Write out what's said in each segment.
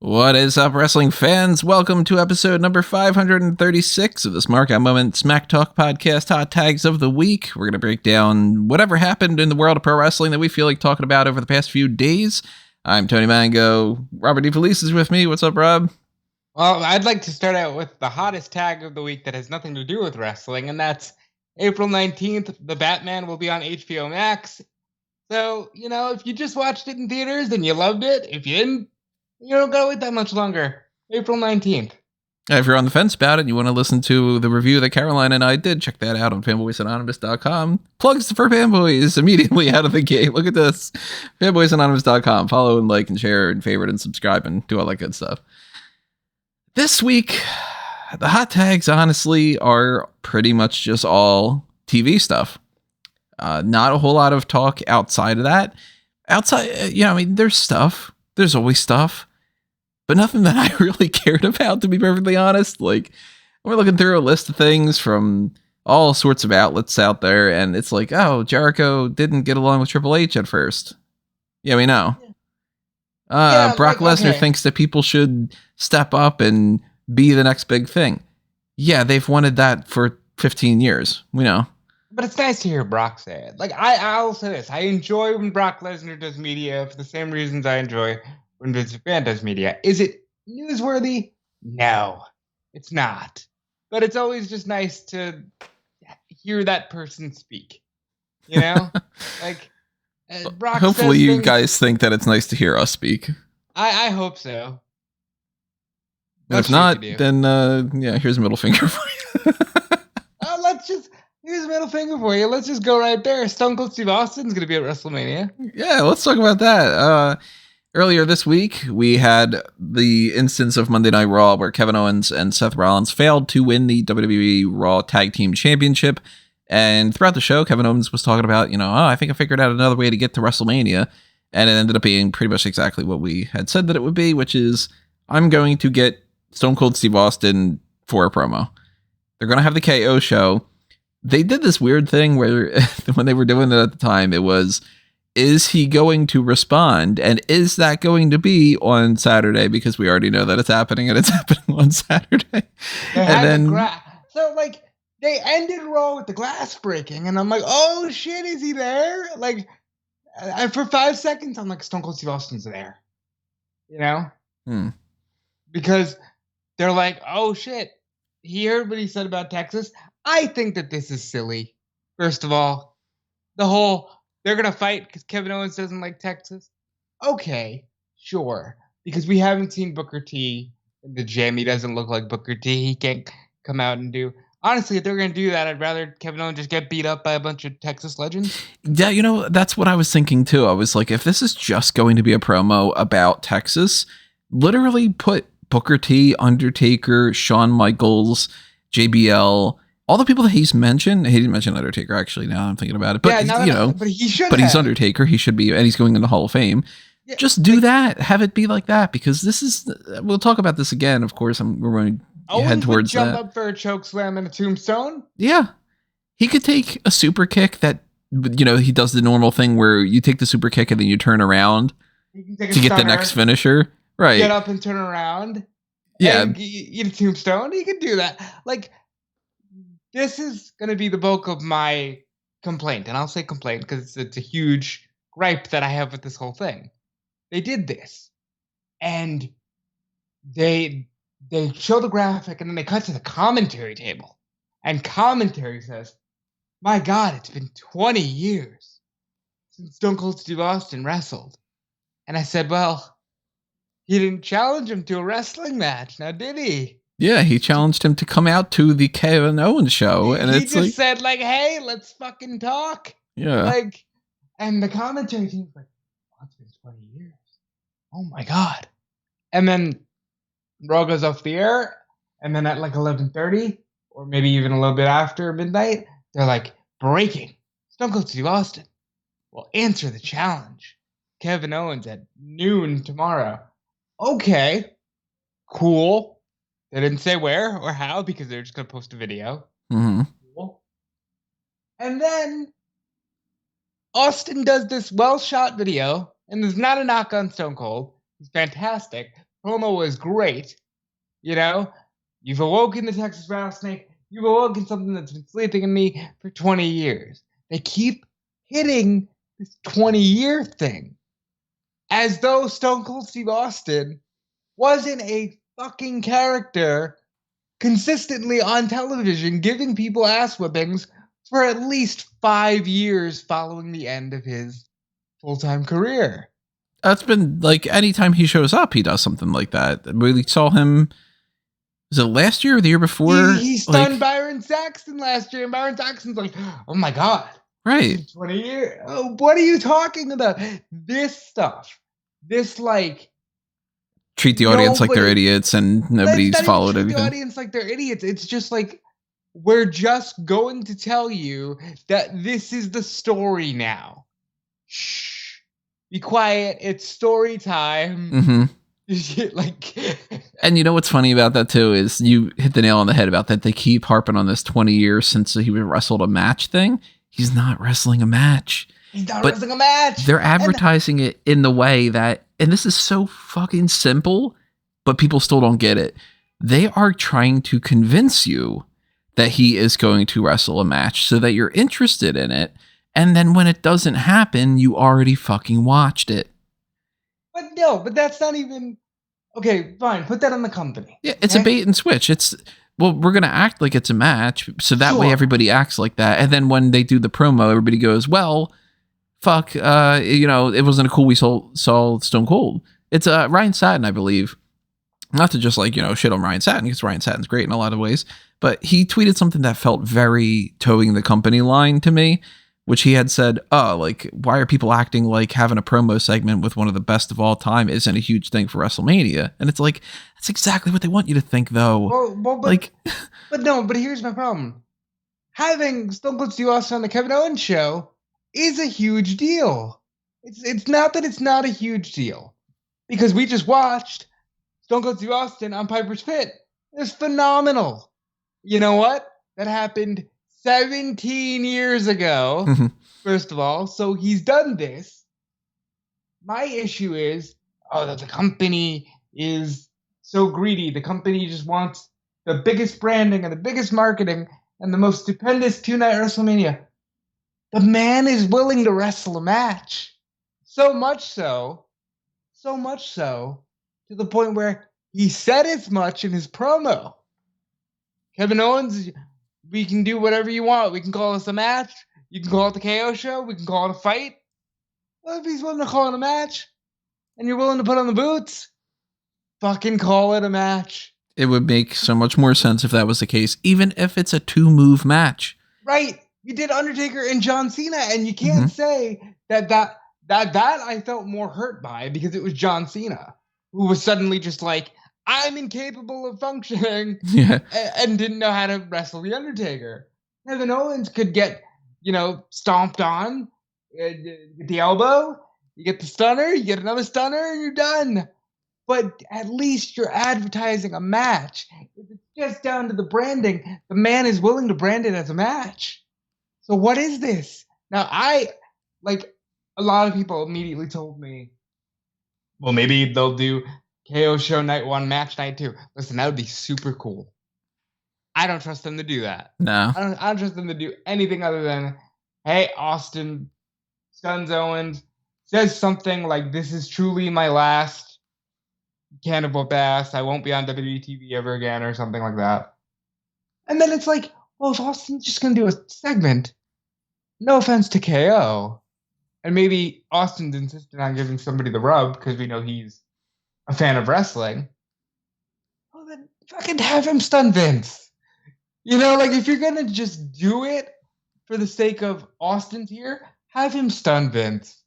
What is up, wrestling fans? Welcome to episode number 536 of the Smark Moment Smack Talk podcast Hot Tags of the Week. We're going to break down whatever happened in the world of pro wrestling that we feel like talking about over the past few days. I'm Tony Mango. Robert DeFelice is with me. What's up, Rob? Well, I'd like to start out with the hottest tag of the week that has nothing to do with wrestling, and that's April 19th. The Batman will be on HBO Max. So, if you just watched it in theaters and you loved it, if you didn't, you don't gotta wait that much longer. April 19th. If you're on the fence about it and you want to listen to the review that Caroline and I did, check that out on fanboysanonymous.com. Plugs for fanboys immediately out of the gate. Look at this. fanboysanonymous.com. Follow and like and share and favorite and subscribe and do all that good stuff. This week, the hot tags, honestly, are pretty much just all TV stuff. Not a whole lot of talk outside of that. There's stuff. There's always stuff. But nothing that I really cared about, to be perfectly honest. Like, we're looking through a list of things from all sorts of outlets out there, and it's like, oh, Jericho didn't get along with Triple H at first. Yeah, we know. Brock Lesnar thinks that people should step up and be the next big thing. Yeah, they've wanted that for 15 years. We know. But it's nice to hear Brock say it. Like, I'll say this. I enjoy when Brock Lesnar does media for the same reasons I enjoy when Vince McMahon does media. Is it newsworthy? No, it's not. But it's always just nice to hear that person speak. Like, Brock hopefully you guys think that it's nice to hear us speak. I hope so. And if not, then here's a middle finger for you. Here's a middle finger for you. Let's just go right there. Stone Cold Steve Austin's going to be at WrestleMania. Yeah, let's talk about that. Earlier this week, we had the instance of Monday Night Raw where Kevin Owens and Seth Rollins failed to win the WWE Raw Tag Team Championship. And throughout the show, Kevin Owens was talking about, I think I figured out another way to get to WrestleMania. And it ended up being pretty much exactly what we had said that it would be, which is I'm going to get Stone Cold Steve Austin for a promo. They're going to have the KO show. They did this weird thing where when they were doing it at the time, it was, is he going to respond? And is that going to be on Saturday? Because we already know that it's happening and it's happening on Saturday. They ended Raw with the glass breaking. And I'm like, oh shit, is he there? Like, for 5 seconds, I'm like, Stone Cold Steve Austin's there. Because they're like, oh shit, he heard what he said about Texas. I think that this is silly. First of all, they're going to fight because Kevin Owens doesn't like Texas. Okay, sure. Because we haven't seen Booker T in the gym. He doesn't look like Booker T. He can't come out and do... Honestly, if they're going to do that, I'd rather Kevin Owens just get beat up by a bunch of Texas legends. Yeah, that's what I was thinking too. I was like, if this is just going to be a promo about Texas, literally put Booker T, Undertaker, Shawn Michaels, JBL... all the people that he's mentioned, he didn't mention Undertaker actually. Now I'm thinking about it, but but he should. But he's Undertaker. He should be, and he's going in the Hall of Fame. Yeah, just do that. Have it be like that because this is. We'll talk about this again. Of course, we're going to head towards that. Jump up for a choke slam and a tombstone. Yeah, he could take a super kick that he does the normal thing where you take the super kick and then you turn around to get the next finisher. Right. Get up and turn around. Yeah. And eat a tombstone. He could do that. Like. This is going to be the bulk of my complaint. And I'll say complaint because it's a huge gripe that I have with this whole thing. They did this. And they show the graphic and then they cut to the commentary table. And commentary says, my God, it's been 20 years since Stone Cold Steve Austin wrestled. And I said, well, he didn't challenge him to a wrestling match, now did he? Yeah, he challenged him to come out to the Kevin Owens show, and he just said, hey, let's fucking talk. Yeah. And the commentary team's like, oh, it's been 20 years. Oh my God. And then Raw goes off the air, and then at 11:30, or maybe even a little bit after midnight, they're like, breaking. Stone Cold Steve Austin will answer the challenge. Kevin Owens at noon tomorrow. Okay, cool. They didn't say where or how because they're just going to post a video. Mm-hmm. Cool. And then Austin does this well-shot video, and there's not a knock on Stone Cold. He's fantastic. Promo was great. You know, you've awoken the Texas rattlesnake. You've awoken something that's been sleeping in me for 20 years. They keep hitting this 20-year thing as though Stone Cold Steve Austin wasn't a fucking character consistently on television giving people ass whippings for at least 5 years following the end of his full-time career. That's been like anytime he shows up, he does something like that. We saw him. Was it last year or the year before? He stunned Byron Saxton last year, and Byron Saxton's like, oh my God. Right. 20 years. Oh, what are you talking about? This stuff. This, like. Treat the audience like they're idiots and nobody's followed everything. Treat the audience like they're idiots. It's just like, we're just going to tell you that this is the story now. Shh. Be quiet. It's story time. Mm-hmm. Like, and you know what's funny about that too is you hit the nail on the head about that. They keep harping on this 20 years since he wrestled a match thing. He's not wrestling a match. He's not wrestling a match. They're advertising it in the way that, and this is so fucking simple, but people still don't get it. They are trying to convince you that he is going to wrestle a match so that you're interested in it. And then when it doesn't happen, you already fucking watched it. But no, but that's not even... Okay, fine. Put that on the company. Yeah, it's a bait and switch. It's, well, we're going to act like it's a match, so that way everybody acts like that. And then when they do the promo, everybody goes, well, fuck, it wasn't a cool we saw Stone Cold. It's Ryan Satin, I believe. Not to just, shit on Ryan Satin, because Ryan Satin's great in a lot of ways. But he tweeted something that felt very towing the company line to me, which he had said, why are people acting like having a promo segment with one of the best of all time isn't a huge thing for WrestleMania? And it's like, that's exactly what they want you to think, though. But here's my problem. Having Stone Cold Steve Austin on the Kevin Owens show is a huge deal. It's not that it's not a huge deal. Because we just watched Stone Cold Steve Austin on Piper's Pit. It was phenomenal. You know what? That happened 17 years ago, first of all. So he's done this. My issue is, that the company is so greedy. The company just wants the biggest branding and the biggest marketing and the most stupendous two-night WrestleMania. The man is willing to wrestle a match. So much so, to the point where he said as much in his promo. Kevin Owens... We can do whatever you want. We can call this a match. You can call it the KO show. We can call it a fight. Well, if he's willing to call it a match and you're willing to put on the boots, fucking call it a match. It would make so much more sense if that was the case, even if it's a 2-move match. Right. You did Undertaker and John Cena, and you can't say that I felt more hurt by because it was John Cena who was suddenly just like, I'm incapable of functioning and didn't know how to wrestle The Undertaker. Kevin Owens could get, stomped on, get the elbow, you get the stunner, you get another stunner, and you're done. But at least you're advertising a match. If it's just down to the branding, the man is willing to brand it as a match. So what is this? Now, a lot of people immediately told me, well, maybe they'll do KO show night 1, match night 2. Listen, that would be super cool. I don't trust them to do that. No. I don't trust them to do anything other than, hey, Austin stuns Owens, says something like, this is truly my last can of whoop ass. I won't be on WWE TV ever again or something like that. And then it's like, well, if Austin's just going to do a segment, no offense to KO, and maybe Austin's insisted on giving somebody the rub because we know he's a fan of wrestling, well, then fucking have him stun Vince. If you're going to just do it for the sake of Austin's here, have him stun Vince.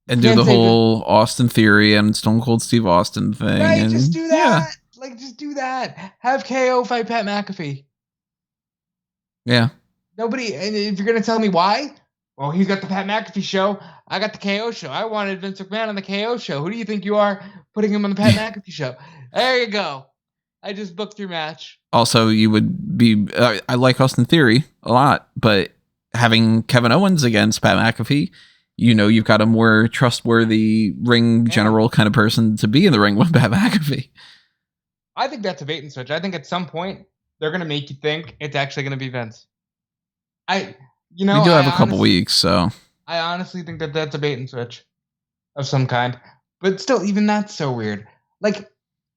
And do the whole Austin Theory and Stone Cold Steve Austin thing. Right, just do that. Just do that. Have KO fight Pat McAfee. Yeah. And if you're going to tell me why, well, he's got the Pat McAfee show. I got the KO show. I wanted Vince McMahon on the KO show. Who do you think you are putting him on the Pat McAfee show? There you go. I just booked your match. Also, you would be... I like Austin Theory a lot, but having Kevin Owens against Pat McAfee, you've got a more trustworthy ring general kind of person to be in the ring with Pat McAfee. I think that's a bait and switch. I think at some point they're going to make you think it's actually going to be Vince. We do have a couple weeks, so I honestly think that that's a bait and switch of some kind. But still, even that's so weird. Like,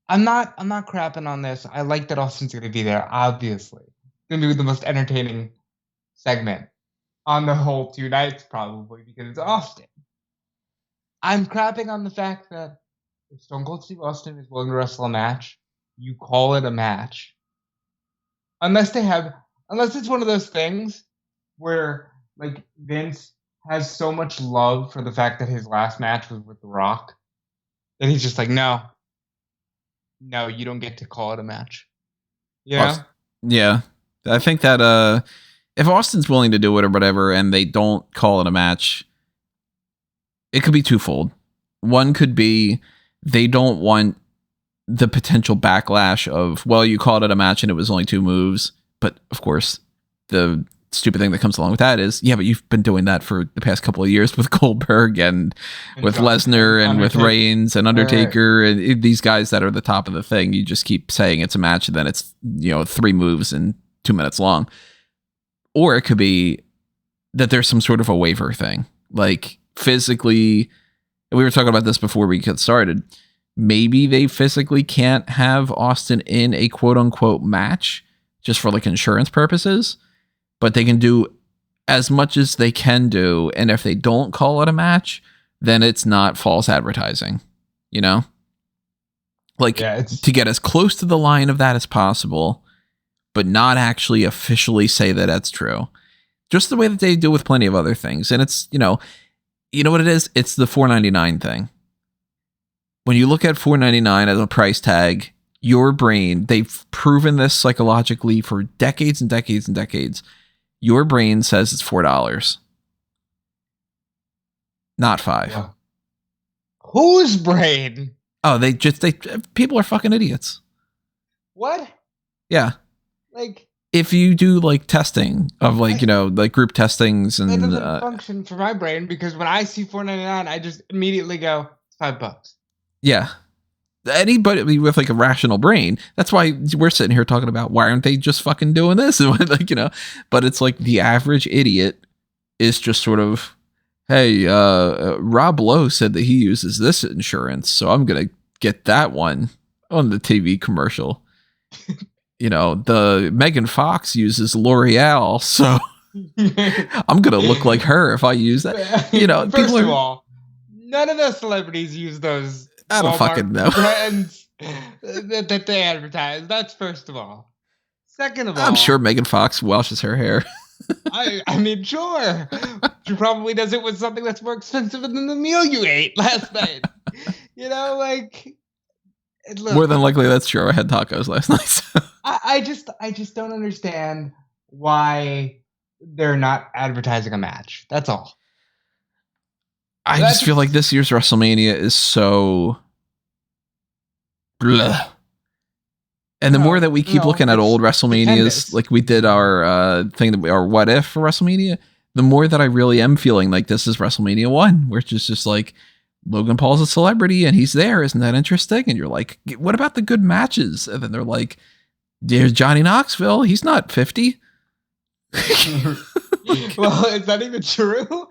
I'm not crapping on this. I like that Austin's going to be there, obviously. It's going to be the most entertaining segment on the whole 2 nights, probably, because it's Austin. I'm crapping on the fact that if Stone Cold Steve Austin is willing to wrestle a match, you call it a match. Unless it's one of those things where, like, Vince has so much love for the fact that his last match was with The Rock that he's just like, no, you don't get to call it a match. Yeah. Yeah. I think that if Austin's willing to do it or whatever and they don't call it a match, it could be twofold. One could be they don't want the potential backlash of, well, you called it a match and it was only 2 moves. But of course, the stupid thing that comes along with that is, yeah, but you've been doing that for the past couple of years with Goldberg and with Lesnar and with Reigns and Undertaker and these guys that are the top of the thing. You just keep saying it's a match and then it's 3 moves and 2 minutes long. Or it could be that there's some sort of a waiver thing, like physically. We were talking about this before we get started. Maybe they physically can't have Austin in a quote unquote match just for like insurance purposes, but they can do as much as they can do. And if they don't call it a match, then it's not false advertising, like to get as close to the line of that as possible, but not actually officially say that that's true. Just the way that they do with plenty of other things. And it's, you know what it is? It's the $4.99 thing. When you look at $4.99 as a price tag, your brain, they've proven this psychologically for decades and decades and decades. Your brain says it's $4, not $5. Yeah. Whose brain? Oh, people are fucking idiots. What? Yeah. Like, if you do like testing of like, like group testings and it doesn't function for my brain, because when I see $4.99, I just immediately go, it's $5. Yeah. Anybody with like a rational brain, that's why we're sitting here talking about why aren't they just fucking doing this? And like, but it's like the average idiot is just sort of, hey, Rob Lowe said that he uses this insurance, so I'm going to get that one on the TV commercial. The Megan Fox uses L'Oreal, so I'm going to look like her if I use that. First of all, none of those celebrities use those. I don't fucking know. Brands that they advertise. That's first of all. Second of all, I'm sure Megan Fox washes her hair. I mean, sure. She probably does it with something that's more expensive than the meal you ate last night. Look, more than likely that's true. I had tacos last night. So. I just don't understand why they're not advertising a match. That's all. I just feel like this year's WrestleMania is so blah. And the more that we keep looking at old WrestleManias, like we did our our what if for WrestleMania, the more that I really am feeling like this is WrestleMania 1, where it's just like Logan Paul's a celebrity and he's there. Isn't that interesting? And you're like, what about the good matches? And then they're like, there's Johnny Knoxville. He's not 50. Well, is that even true?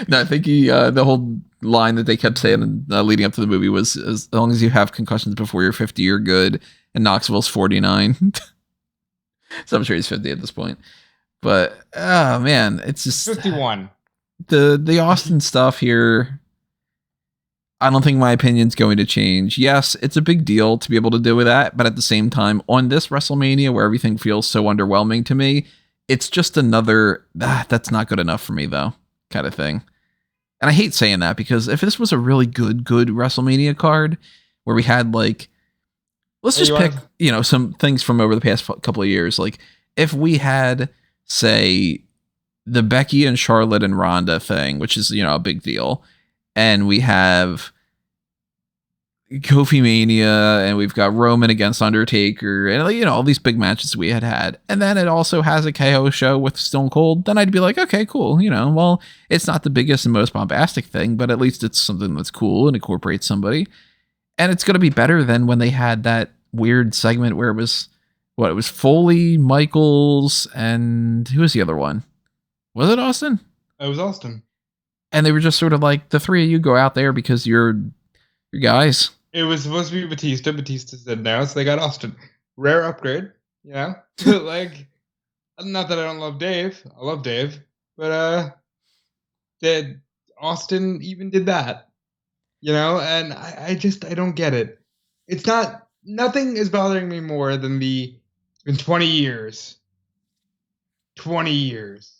No, I think the whole line that they kept saying leading up to the movie was, as long as you have concussions before you're 50, you're good. And Knoxville's 49. So I'm sure he's 50 at this point. But, oh man, it's just 51. The Austin stuff here. I don't think my opinion's going to change. Yes, it's a big deal to be able to do with that. But at the same time, on this WrestleMania where everything feels so underwhelming to me, it's just another, that's not good enough for me though, kind of thing. And I hate saying that, because if this was a really good WrestleMania card where we had like, let's just pick, some things from over the past couple of years. Like if we had, say, the Becky and Charlotte and Ronda thing, which is, a big deal. And we have Kofi Mania, and we've got Roman against Undertaker, and you know, all these big matches we had, and then it also has a KO show with Stone Cold, then I'd be like, okay, cool, you know, well, it's not the biggest and most bombastic thing, but at least it's something that's cool and incorporates somebody, and it's going to be better than when they had that weird segment where it was Foley, Michaels, and who was the other one? Was it Austin? It was Austin. And they were just sort of like, the three of you go out there because you're guys. It was supposed to be Batista. Batista said no, so they got Austin. Rare upgrade, you know? Like, not that I don't love Dave. I love Dave. But that Austin even did that. You know? And I don't get it. It's not... Nothing is bothering me more than it's been 20 years. 20 years.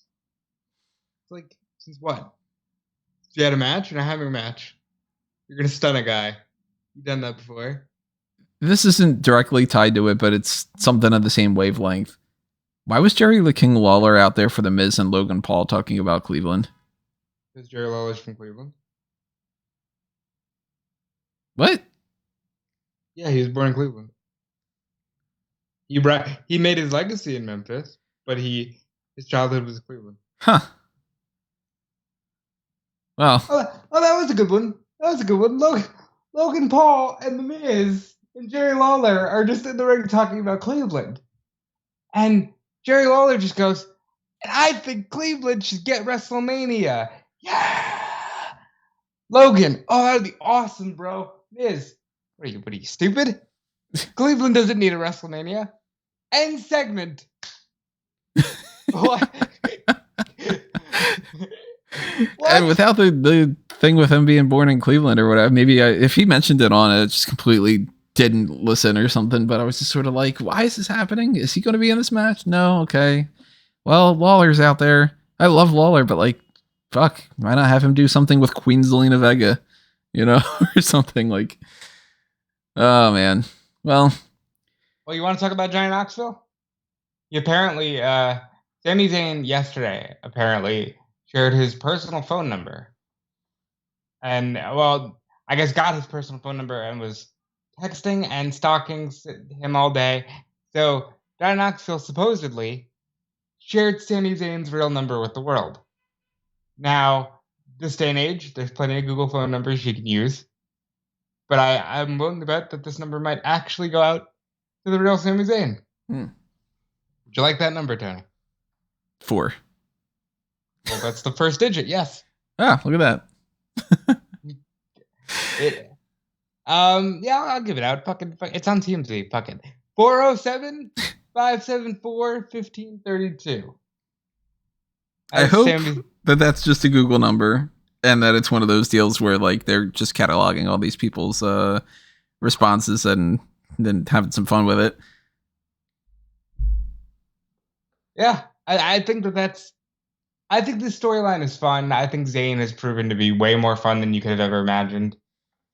Like, since what? You had a match? You're not having a match. You're going to stun a guy. You've done that before. This isn't directly tied to it, but it's something of the same wavelength. Why was Jerry the King Lawler out there for The Miz and Logan Paul talking about Cleveland? Because Jerry Lawler's from Cleveland. What? Yeah, he was born in Cleveland. He made his legacy in Memphis, but his childhood was Cleveland. Huh. Well. Oh, that was a good one. That was a good one. Logan Paul and The Miz and Jerry Lawler are just in the ring talking about Cleveland. And Jerry Lawler just goes, and I think Cleveland should get WrestleMania. Yeah! Logan, oh, that would be awesome, bro. Miz, what are you, stupid? Cleveland doesn't need a WrestleMania. End segment. What? And without the thing with him being born in Cleveland or whatever, maybe if he mentioned it on it, just completely didn't listen or something, but I was just sort of like, why is this happening? Is he going to be in this match? No. Okay. Well, Lawler's out there. I love Lawler, but like, fuck, why not have him do something with Queen Zelina Vega, you know, or something like, oh man. Well, you want to talk about Johnny Knoxville? He apparently, Sami Zayn yesterday apparently shared his personal phone number. And, well, I guess got his personal phone number and was texting and stalking him all day. So, Johnny Knoxville supposedly shared Sami Zayn's real number with the world. Now, this day and age, there's plenty of Google phone numbers you can use. But I'm willing to bet that this number might actually go out to the real Sami Zayn. Would you like that number, Tony? 4. Well, that's the first digit, yes. Ah, look at that. Yeah, I'll give it out. It's on TMZ. Fuck it. 407-574-1532. I hope that that's just a Google number and that it's one of those deals where like they're just cataloging all these people's responses and then having some fun with it. Yeah, I think I think this storyline is fun. I think Zayn has proven to be way more fun than you could have ever imagined.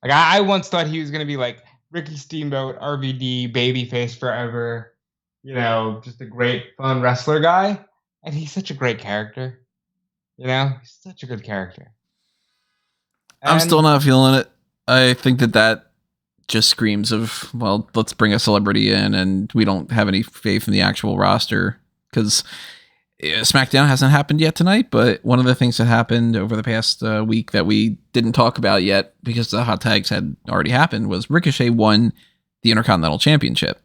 Like, I once thought he was going to be like Ricky Steamboat, RVD, babyface forever. You know, just a great, fun wrestler guy. And he's such a great character. You know, he's such a good character. And I'm still not feeling it. I think that just screams of, well, let's bring a celebrity in and we don't have any faith in the actual roster. Because SmackDown hasn't happened yet tonight, but one of the things that happened over the past week that we didn't talk about yet because the hot tags had already happened was Ricochet won the Intercontinental Championship.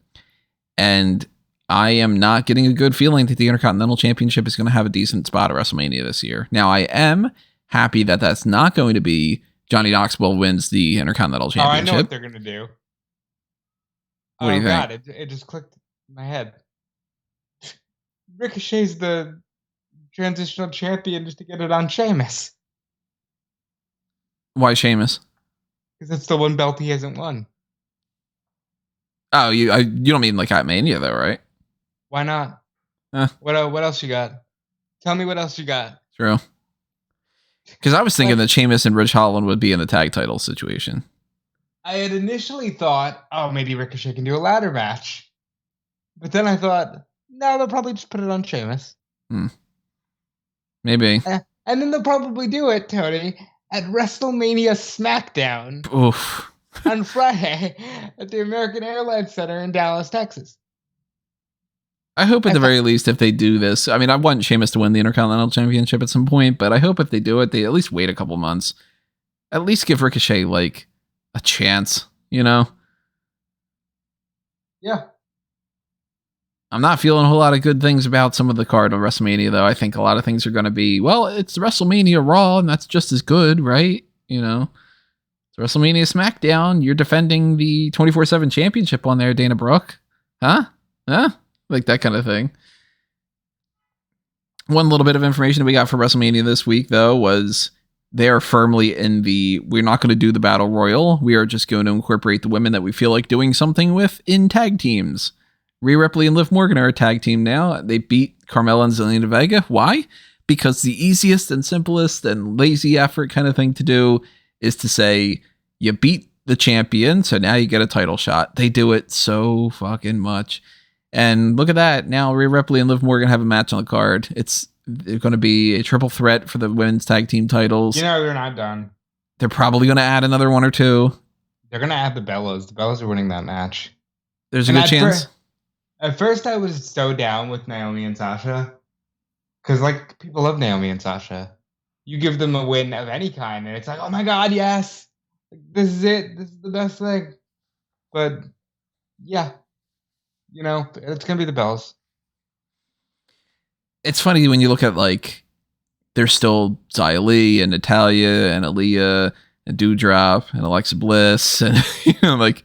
And I am not getting a good feeling that the Intercontinental Championship is going to have a decent spot at WrestleMania this year. Now, I am happy that that's not going to be Johnny Knoxville wins the Intercontinental Championship. Oh, I know what they're going to do. What do you think? God, it just clicked in my head. Ricochet's the transitional champion just to get it on Sheamus. Why Sheamus? Because it's the one belt he hasn't won. Oh, you don't mean like at Mania though, right? Why not? What else you got? Tell me what else you got. True. Because I was thinking that Sheamus and Rich Holland would be in a tag title situation. I had initially thought, oh, maybe Ricochet can do a ladder match. But then I thought, no, they'll probably just put it on Sheamus. Maybe. And then they'll probably do it, Tony, at WrestleMania SmackDown. Oof. on Friday at the American Airlines Center in Dallas, Texas. I hope at the very least, if they do this, I mean, I want Sheamus to win the Intercontinental Championship at some point, but I hope if they do it, they at least wait a couple months. At least give Ricochet, like, a chance, you know? Yeah. I'm not feeling a whole lot of good things about some of the card of WrestleMania, though. I think a lot of things are going to be, well, it's WrestleMania Raw, and that's just as good, right? You know? It's WrestleMania SmackDown. You're defending the 24/7 championship on there, Dana Brooke. Huh? Like that kind of thing. One little bit of information that we got for WrestleMania this week, though, was they are firmly in the, we're not going to do the Battle Royal. We are just going to incorporate the women that we feel like doing something with in tag teams. Rhea Ripley and Liv Morgan are a tag team now. They beat Carmella and Zelina Vega. Why? Because the easiest and simplest and lazy effort kind of thing to do is to say, you beat the champion, so now you get a title shot. They do it so fucking much. And look at that. Now Rhea Ripley and Liv Morgan have a match on the card. It's going to be a triple threat for the women's tag team titles. You know, they're not done. They're probably going to add another one or two. They're going to add the Bellas. The Bellas are winning that match. There's a good chance. At first, I was so down with Naomi and Sasha. Because, like, people love Naomi and Sasha. You give them a win of any kind, and it's like, oh my God, yes. This is it. This is the best thing. But, yeah. You know, it's going to be the Bellas. It's funny when you look at, like, there's still Xia Li and Natalya and Aaliyah and Doudrop and Alexa Bliss. And, you know, like,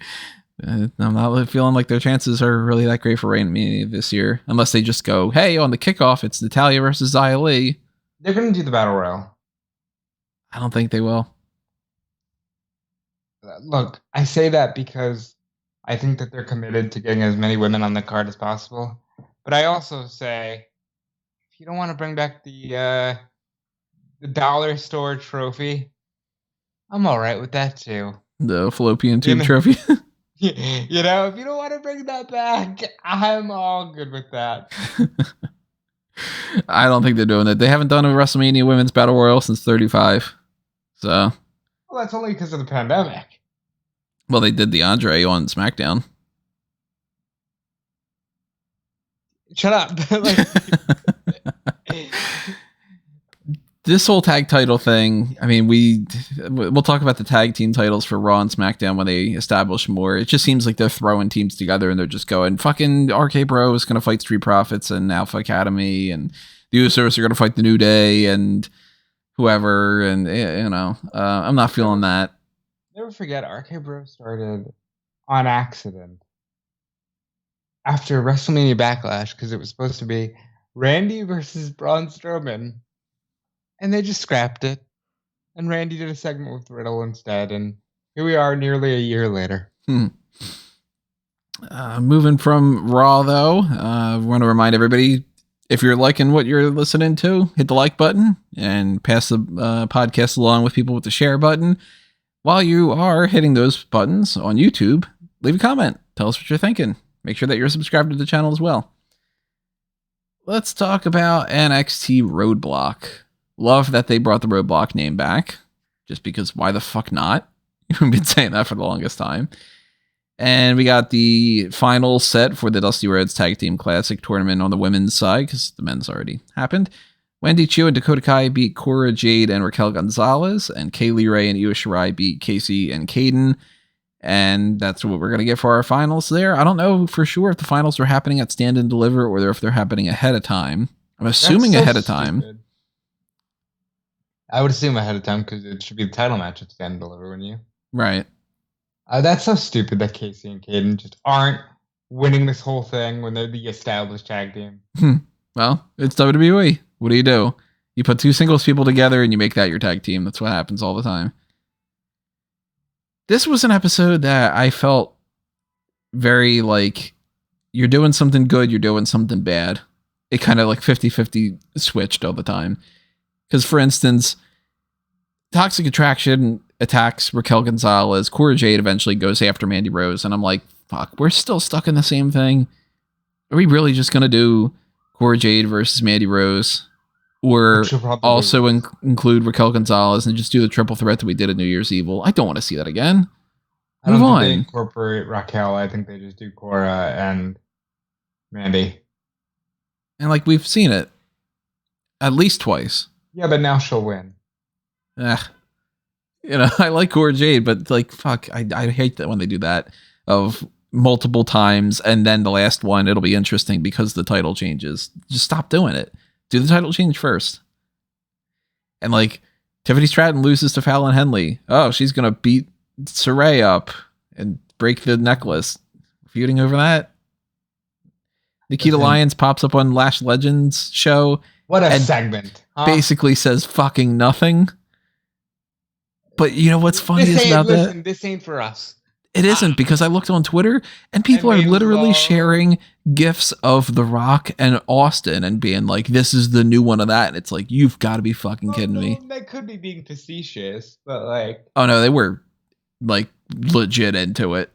I'm not really feeling like their chances are really that great for WrestleMania this year. Unless they just go, hey, on the kickoff, it's Natalya versus Xia Li. They're going to do the Battle Royal. I don't think they will. Look, I say that because I think that they're committed to getting as many women on the card as possible. But I also say, if you don't want to bring back the dollar store trophy, I'm all right with that too. The fallopian tube trophy. You know, if you don't want to bring that back, I'm all good with that. I don't think they're doing it. They haven't done a WrestleMania Women's Battle Royal since 35. So. Well, that's only because of the pandemic. Well, they did the Andre on SmackDown. Shut up. This whole tag title thing, I mean, we'll talk about the tag team titles for Raw and SmackDown when they establish more. It just seems like they're throwing teams together and they're just going, fucking RK Bro is going to fight Street Profits and Alpha Academy, and the Usos are going to fight the New Day and whoever, and, you know, I'm not feeling that. Never forget, RK Bro started on accident after WrestleMania Backlash because it was supposed to be Randy versus Braun Strowman. And they just scrapped it. And Randy did a segment with Riddle instead. And here we are nearly a year later. Moving from Raw, though, I want to remind everybody, if you're liking what you're listening to, hit the like button and pass the podcast along with people with the share button. While you are hitting those buttons on YouTube, leave a comment. Tell us what you're thinking. Make sure that you're subscribed to the channel as well. Let's talk about NXT Roadblock. Love that they brought the Roadblock name back, just because why the fuck not? We've been saying that for the longest time. And we got the final set for the Dusty Rhodes Tag Team Classic tournament on the women's side, because the men's already happened. Wendy Chu and Dakota Kai beat Cora Jade and Raquel Gonzalez, and Kaylee Ray and Io Shirai beat Casey and Caden. And that's what we're going to get for our finals there. I don't know for sure if the finals are happening at Stand and Deliver or if they're happening ahead of time. I'm assuming ahead of time. I would assume ahead of time because it should be the title match at Stand and Deliver, wouldn't you? Right. That's so stupid that Casey and Caden just aren't winning this whole thing when they're the established tag team. Well, it's WWE. What do? You put two singles people together and you make that your tag team. That's what happens all the time. This was an episode that I felt very like, you're doing something good, you're doing something bad. It kind of like 50-50 switched all the time. Because, for instance, Toxic Attraction attacks Raquel Gonzalez. Cora Jade eventually goes after Mandy Rose. And I'm like, fuck, we're still stuck in the same thing. Are we really just going to do Cora Jade versus Mandy Rose? Or also include Raquel Gonzalez and just do the triple threat that we did at New Year's Evil? I don't want to see that again. I Move don't think they on. incorporate Raquel. I think they just do Cora and Mandy. And like we've seen it at least twice. Yeah, but now she'll win. I like Cora Jade, but like, fuck, I hate that when they do that of multiple times, and then the last one, it'll be interesting because the title changes. Just stop doing it. Do the title change first. And like, Tiffany Stratton loses to Fallon Henley. Oh, she's going to beat Saray up and break the necklace. Feuding over that. Nikita Lyons pops up on Lash Legends show. What a segment. Huh? Basically says fucking nothing. But you know what's funny about that? This ain't for us. It isn't, because I looked on Twitter and people are literally sharing GIFs of The Rock and Austin and being like, this is the new one of that. And it's like, you've got to be fucking kidding me. They could be being facetious, but like... Oh no, they were like legit into it.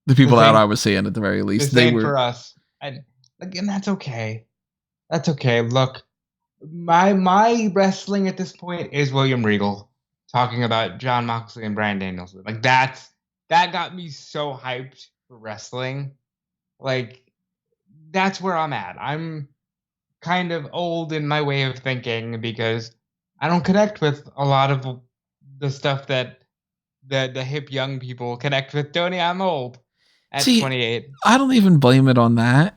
The people that I was seeing at the very least. They were for us. And that's okay. That's okay. Look, my wrestling at this point is William Regal talking about Jon Moxley and Bryan Danielson. Like that got me so hyped for wrestling. Like that's where I'm at. I'm kind of old in my way of thinking because I don't connect with a lot of the stuff that the hip young people connect with. Tony, I'm old at 28. I don't even blame it on that.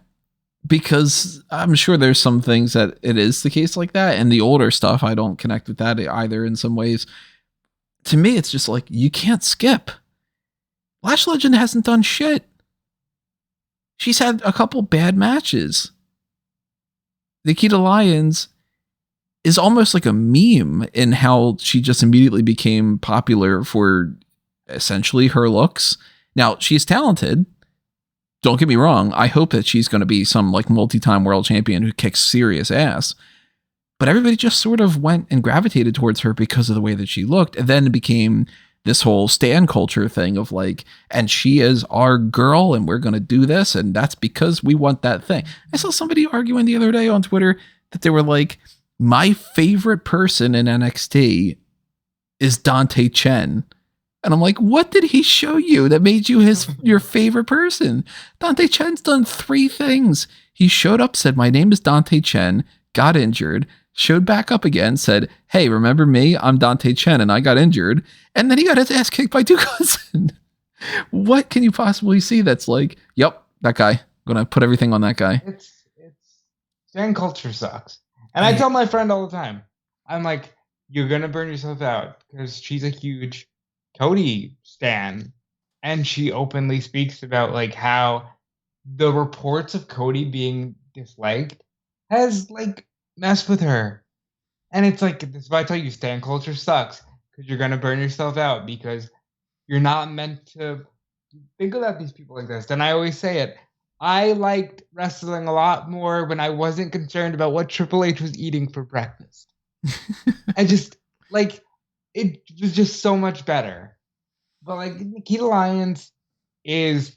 Because I'm sure there's some things that it is the case like that. And the older stuff, I don't connect with that either in some ways. To me, it's just like, you can't skip. Lash Legend hasn't done shit. She's had a couple bad matches. Nikita Lyons is almost like a meme in how she just immediately became popular for essentially her looks. Now, she's talented. Don't get me wrong. I hope that she's going to be some like multi-time world champion who kicks serious ass. But everybody just sort of went and gravitated towards her because of the way that she looked. And then it became this whole stan culture thing of like, and she is our girl and we're going to do this. And that's because we want that thing. I saw somebody arguing the other day on Twitter that they were like, my favorite person in NXT is Dante Chen. And I'm like, what did he show you that made you your favorite person? Dante Chen's done 3 things. He showed up, said, my name is Dante Chen, got injured, showed back up again, said, hey, remember me? I'm Dante Chen, and I got injured. And then he got his ass kicked by Duke Hudson. What can you possibly see that's like, yep, that guy. I'm going to put everything on that guy. It's fan culture sucks. And I tell my friend all the time, I'm like, you're going to burn yourself out because she's a huge Cody stan, and she openly speaks about like how the reports of Cody being disliked has like messed with her. And it's like, this is why I tell you, stan culture sucks, because you're gonna burn yourself out because you're not meant to think about these people like this. And I always say it, I liked wrestling a lot more when I wasn't concerned about what Triple H was eating for breakfast. I just like, it was just so much better. But like Nikita Lyons is,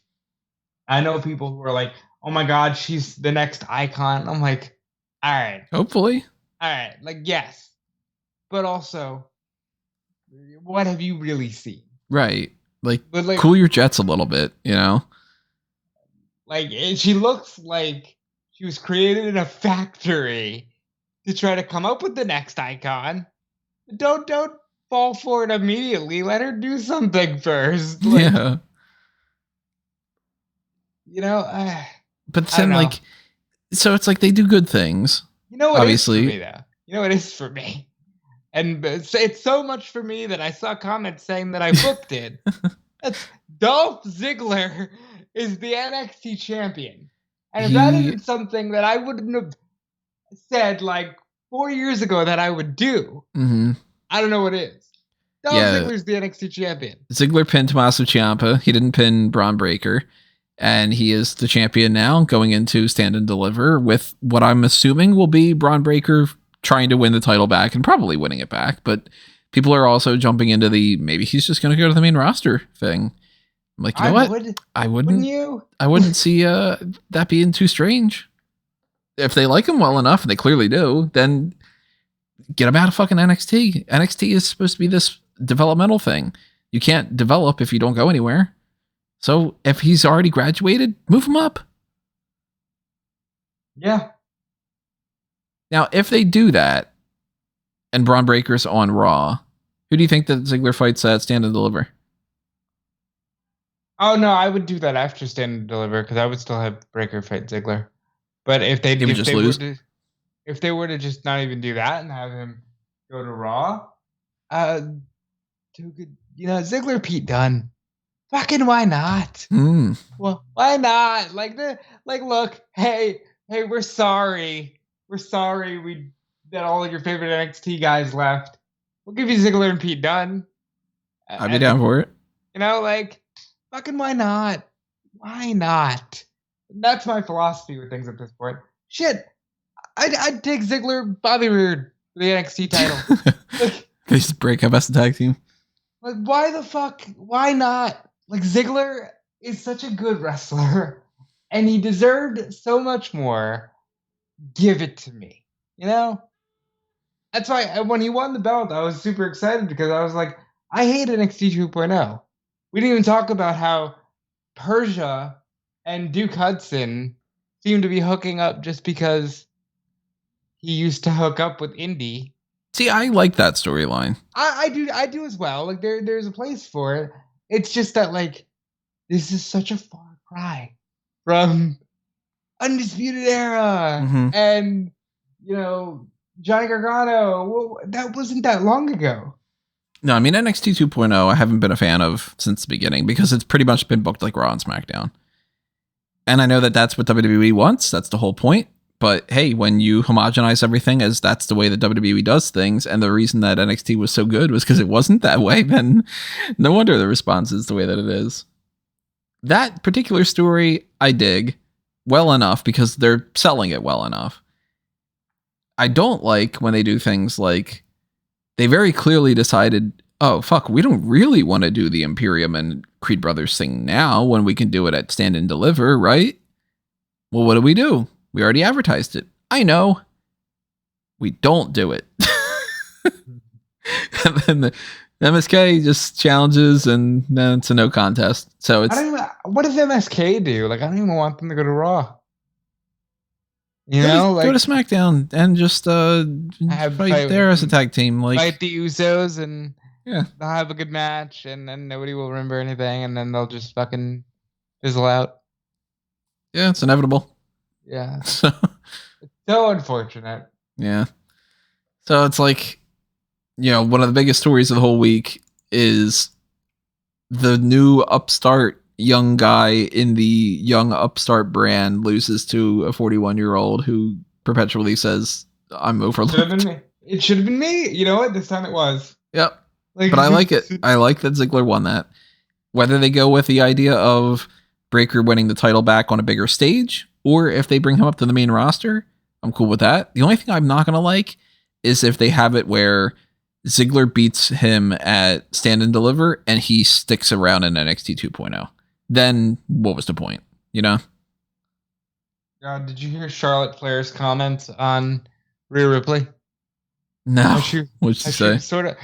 I know people who are like, oh my God, she's the next icon. I'm like, all right. Hopefully. All right. Like, yes. But also, what have you really seen? Right. Like cool your jets a little bit, you know? Like, she looks like she was created in a factory to try to come up with the next icon. Don't fall for it immediately. Let her do something first. Like, yeah. You know, but then like, so it's like they do good things. You know what? Obviously, it is for me, though. You know what it is for me, and it's so much for me that I saw comments saying that I booked it. That's Dolph Ziggler is the NXT champion, and if that isn't something that I wouldn't have said like 4 years ago that I would do, I don't know what it is. Dolph Ziggler's the NXT champion. Ziggler pinned Tommaso Ciampa. He didn't pin Braun Breaker. And he is the champion now, going into Stand and Deliver with what I'm assuming will be Braun Breaker trying to win the title back and probably winning it back. But people are also jumping into the maybe he's just going to go to the main roster thing. I'm like, you know what? I wouldn't see that being too strange. If they like him well enough, and they clearly do, then get him out of fucking NXT. NXT is supposed to be this developmental thing. You can't develop if you don't go anywhere. So if he's already graduated, move him up. Yeah. Now, if they do that and Braun Breaker's on Raw, who do you think that Ziggler fights at Stand and Deliver? Oh no, I would do that after Stand and Deliver because I would still have Breaker fight Ziggler. But if they were to just not even do that and have him go to Raw, Ziggler Pete Dunne. Fucking why not? Well, why not? Look, hey, we're sorry. We're sorry that all of your favorite NXT guys left. We'll give you Ziggler and Pete Dunne. I'd be down for it. Fucking why not? Why not? That's my philosophy with things at this point. Shit, I'd take Ziggler, Bobby Roode for the NXT title. They just break up as a tag team. Like, why the fuck? Why not? Like, Ziggler is such a good wrestler, and he deserved so much more. Give it to me. That's why when he won the belt, I was super excited because I was like, I hate NXT 2.0. We didn't even talk about how Persia and Duke Hudson seem to be hooking up just because he used to hook up with Indy. See, I like that storyline. I do as well. Like there's a place for it. It's just that this is such a far cry from Undisputed Era and Johnny Gargano. Well, that wasn't that long ago. No, I mean NXT 2.0 I haven't been a fan of since the beginning because it's pretty much been booked like Raw and SmackDown. And I know that that's what WWE wants. That's the whole point. But hey, when you homogenize everything as that's the way that WWE does things, and the reason that NXT was so good was because it wasn't that way, then no wonder the response is the way that it is. That particular story I dig well enough because they're selling it well enough. I don't like when they do things like they very clearly decided, oh, fuck, we don't really want to do the Imperium and Creed Brothers thing now when we can do it at Stand and Deliver, right? Well, what do? We already advertised it. I know. We don't do it. And then the MSK just challenges and then it's a no contest. So it's... what does MSK do? I don't even want them to go to Raw. Go to SmackDown and just fight there as a tag team. Fight the Usos and they'll have a good match and then nobody will remember anything and then they'll just fucking fizzle out. Yeah, it's inevitable. Yeah. So it's so unfortunate. Yeah. So it's one of the biggest stories of the whole week is the new upstart young guy in the young upstart brand loses to a 41-year-old who perpetually says, I'm overlooked. It should have been me. You know what? This time it was. Yep. But I like it. I like that Ziggler won that. Whether they go with the idea of Breaker winning the title back on a bigger stage, or if they bring him up to the main roster, I'm cool with that. The only thing I'm not going to like is if they have it where Ziggler beats him at Stand and Deliver and he sticks around in NXT 2.0. Then what was the point? Did you hear Charlotte Flair's comments on Rhea Ripley? No. What'd she say? So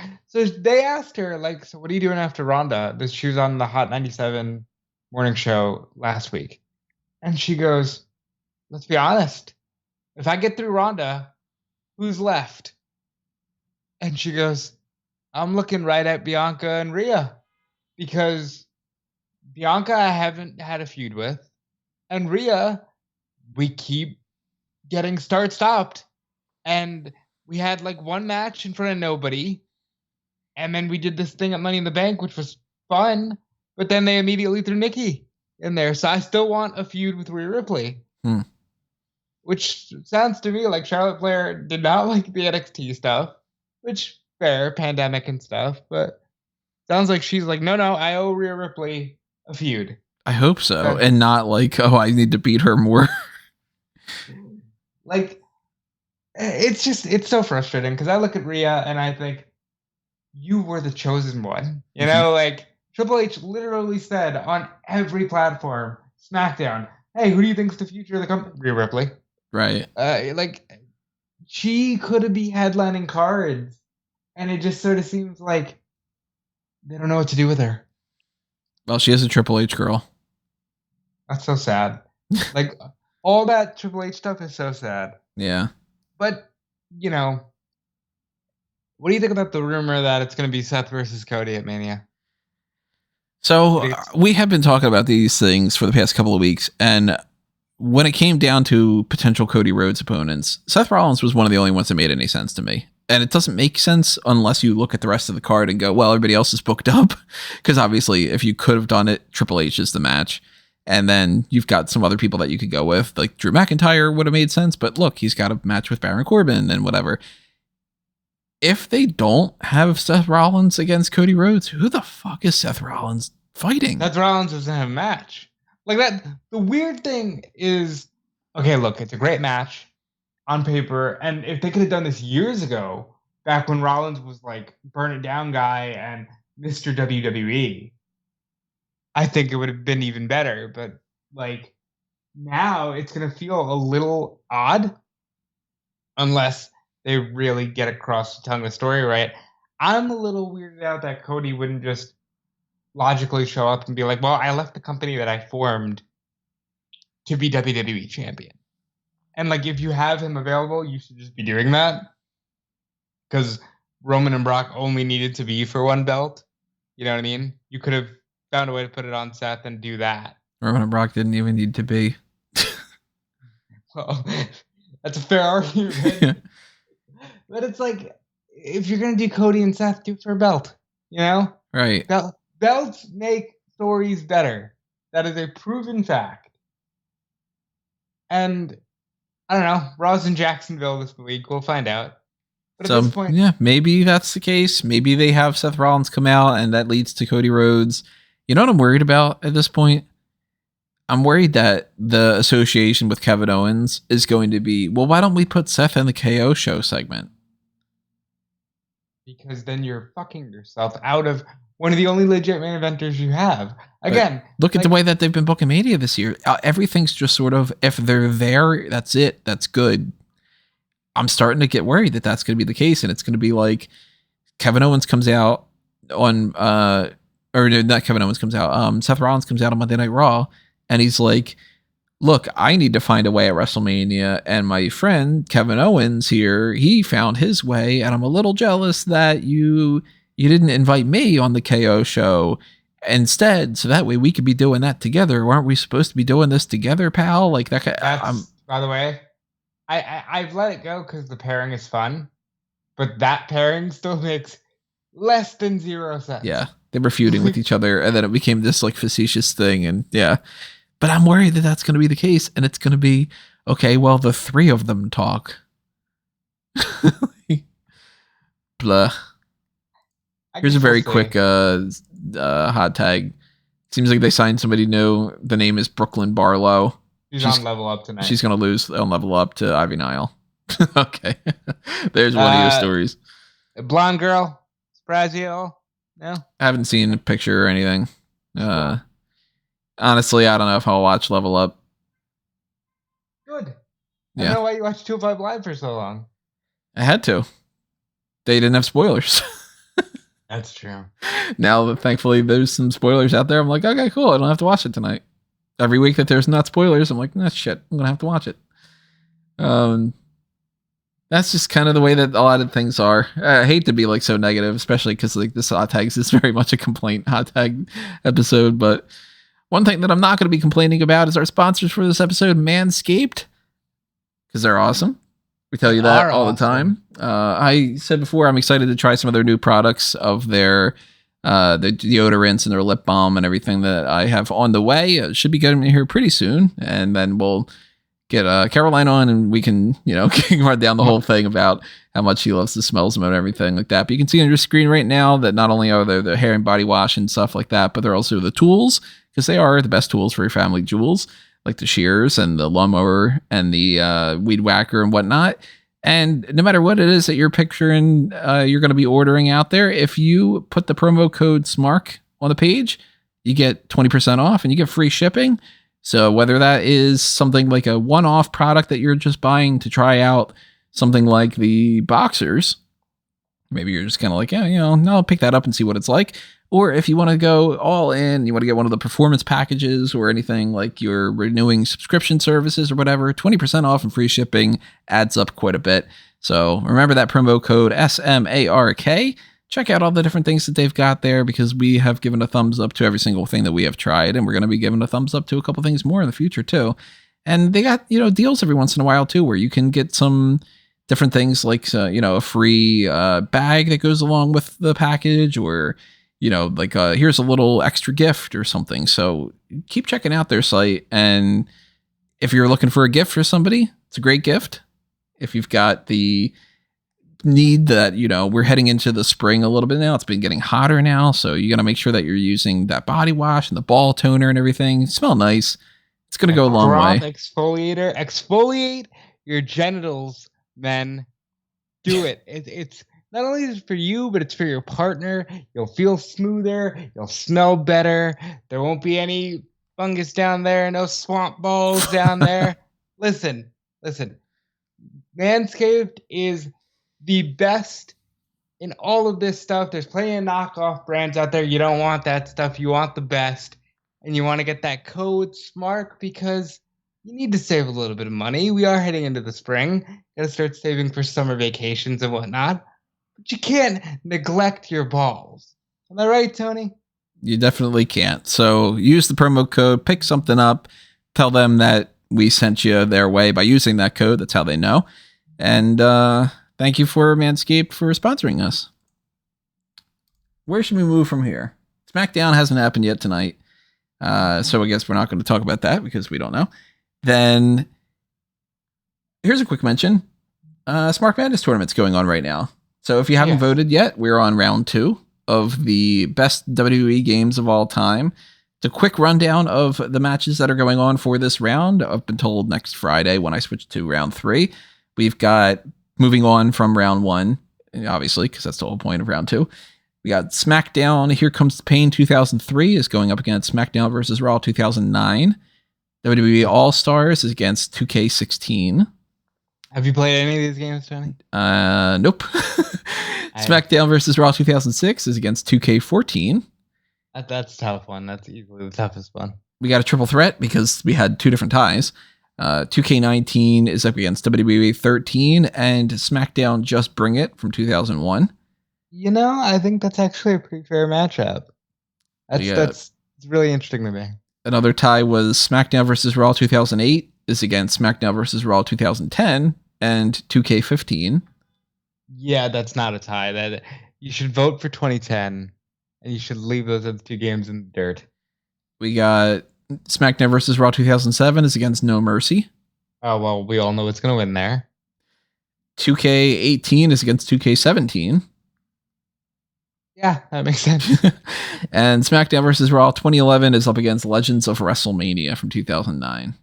they asked her, so what are you doing after Ronda? She was on the Hot 97 morning show last week. And she goes, let's be honest. If I get through Ronda, who's left? And she goes, I'm looking right at Bianca and Rhea. Because Bianca I haven't had a feud with. And Rhea, we keep getting start-stopped. And we had one match in front of nobody. And then we did this thing at Money in the Bank, which was fun. But then they immediately threw Nikki in there. So I still want a feud with Rhea Ripley. Which sounds to me like Charlotte Flair did not like the NXT stuff. Which, fair, pandemic and stuff. But sounds like she's no, I owe Rhea Ripley a feud. I hope so. And not I need to beat her more. It's so frustrating because I look at Rhea and I think, you were the chosen one. Triple H literally said on every platform, SmackDown, hey, who do you think's the future of the company? Rhea Ripley. Right. She could be headlining cards, and it just sort of seems like they don't know what to do with her. Well, she is a Triple H girl. That's so sad. Like, all that Triple H stuff is so sad. Yeah. But, you know, what do you think about the rumor that it's going to be Seth versus Cody at Mania? So we have been talking about these things for the past couple of weeks, and when it came down to potential Cody Rhodes opponents, Seth Rollins was one of the only ones that made any sense to me. And it doesn't make sense unless you look at the rest of the card and go, well, everybody else is booked up. Because obviously, if you could have done it, Triple H is the match. And then you've got some other people that you could go with, like Drew McIntyre would have made sense. But look, he's got a match with Baron Corbin and whatever. If they don't have Seth Rollins against Cody Rhodes, who the fuck is Seth Rollins fighting? Seth Rollins doesn't have a match. Like that. The weird thing is, okay, look, it's a great match on paper. And if they could have done this years ago, back when Rollins was like burn it down guy and Mr. WWE, I think it would have been even better. But like now it's going to feel a little odd unless they really get across the tongue of the story right. I'm a little weirded out that Cody wouldn't just logically show up and be like, well, I left the company that I formed to be WWE champion. And like, if you have him available, you should just be doing that. Because Roman and Brock only needed to be for one belt. You know what I mean? You could have found a way to put it on Seth and do that. Roman and Brock didn't even need to be. Well, that's a fair argument. But it's like, if you're going to do Cody and Seth, do it for a belt. You know? Right. Belts make stories better. That is a proven fact. And I don't know. Raw's in Jacksonville this week. We'll find out. But So, at this point, yeah, maybe that's the case. Maybe they have Seth Rollins come out and that leads to Cody Rhodes. You know what I'm worried about at this point? I'm worried that the association with Kevin Owens is going to be, well, why don't we put Seth in the KO show segment? because then you're fucking yourself out of one of the only legit main eventers you have. Again, but look at the way that they've been booking Mania this year. Everything's just sort of, if they're there, that's it. That's good. I'm starting to get worried that that's going to be the case. And it's going to be like Kevin Owens comes out on, or no, not Kevin Owens comes out. Seth Rollins comes out on Monday Night Raw. And he's like, look, I need to find a way at WrestleMania. And my friend Kevin Owens here, he found his way. And I'm a little jealous that you didn't invite me on the KO show instead. So that way we could be doing that together. Aren't we supposed to be doing this together, pal? Like that. By the way, I've let it go because the pairing is fun. But that pairing still makes less than 0 sense. Yeah. They were feuding with each other. And then it became this like facetious thing. And yeah. But I'm worried that that's going to be the case. And it's going to be, okay, well, the three of them talk. Blah. Here's a very quick hot tag. Seems like they signed somebody new. The name is Brooklyn Barlow. She's on Level Up tonight. She's going to lose on Level Up to Ivy Nile. Okay. There's one of your stories. A blonde girl. Sprazio. No? I haven't seen a picture or anything. Honestly, I don't know if I'll watch Level Up. Good. Yeah. I don't know why you watched 205 Live for so long. I had to. They didn't have spoilers. That's true. Now, thankfully, there's some spoilers out there. I'm like, okay, cool. I don't have to watch it tonight. Every week that there's not spoilers, I'm like, nah, shit. I'm going to have to watch it. That's just kind of the way that a lot of things are. I hate to be like so negative, especially because like this hot tags is very much a complaint hot tag episode. But one thing that I'm not going to be complaining about is our sponsors for this episode, Manscaped, because they're awesome. We tell you that all the time. I said before, I'm excited to try some of their new products of their the deodorants and their lip balm and everything that I have on the way. It should be getting here pretty soon. And then we'll get Caroline on and we can, run down the whole thing about how much she loves the smells of them and everything like that. But you can see on your screen right now that not only are there the hair and body wash and stuff like that, but they're also the tools, because they are the best tools for your family jewels, like the shears and the lawnmower and the weed whacker and whatnot. And no matter what it is that you're picturing, you're going to be ordering out there, if you put the promo code SMARK on the page, you get 20% off and you get free shipping. So whether that is something like a one-off product that you're just buying to try out, something like the boxers, maybe you're just kind of like, yeah, I'll pick that up and see what it's like. Or if you want to go all in, you want to get one of the performance packages or anything like you're renewing subscription services or whatever, 20% off and free shipping adds up quite a bit. So remember that promo code SMARK. Check out all the different things that they've got there, because we have given a thumbs up to every single thing that we have tried, and we're going to be giving a thumbs up to a couple things more in the future too. And they got, deals every once in a while too, where you can get some different things like, a free bag that goes along with the package, or here's a little extra gift or something. So keep checking out their site. And if you're looking for a gift for somebody, it's a great gift. If you've got the need that, we're heading into the spring a little bit now, it's been getting hotter now. So you got to make sure that you're using that body wash and the ball toner and everything. Smell nice. It's going to go a long way. Exfoliator. Exfoliate your genitals, men. Do it. It's not only is it for you, but it's for your partner. You'll feel smoother. You'll smell better. There won't be any fungus down there. No swamp balls down there. Listen. Manscaped is the best in all of this stuff. There's plenty of knockoff brands out there. You don't want that stuff. You want the best. And you want to get that code SMARK because you need to save a little bit of money. We are heading into the spring. Got to start saving for summer vacations and whatnot. But you can't neglect your balls. Am I right, Tony? You definitely can't. So use the promo code, pick something up, tell them that we sent you their way by using that code. That's how they know. And thank you for Manscaped for sponsoring us. Where should we move from here? SmackDown hasn't happened yet tonight. So I guess we're not going to talk about that because we don't know. Then here's a quick mention. Smark Madness tournament's going on right now. So if you haven't voted yet, we're on round 2 of the best WWE games of all time. It's a quick rundown of the matches that are going on for this round up until next Friday when I switch to round 3. We've got moving on from round 1, obviously, because that's the whole point of round 2. We got SmackDown Here Comes the Pain 2003 is going up against SmackDown vs. Raw 2009. WWE All-Stars is against 2K16. Have you played any of these games, Tony? Nope. SmackDown vs. Raw 2006 is against 2K14. That's a tough one. That's easily the toughest one. We got a triple threat because we had 2 different ties. 2K19 is up against WWE 13 and SmackDown Just Bring It from 2001. I think that's actually a pretty fair matchup. That's really interesting to me. Another tie was SmackDown vs. Raw 2008 is against SmackDown vs. Raw 2010 and 2K15. Yeah, that's not a tie. That you should vote for 2010 and you should leave those other 2 games in the dirt. We got SmackDown vs. Raw 2007 is against No Mercy. Oh, well, we all know it's going to win there. 2K18 is against 2K17. Yeah, that makes sense. And SmackDown vs. Raw 2011 is up against Legends of WrestleMania from 2009.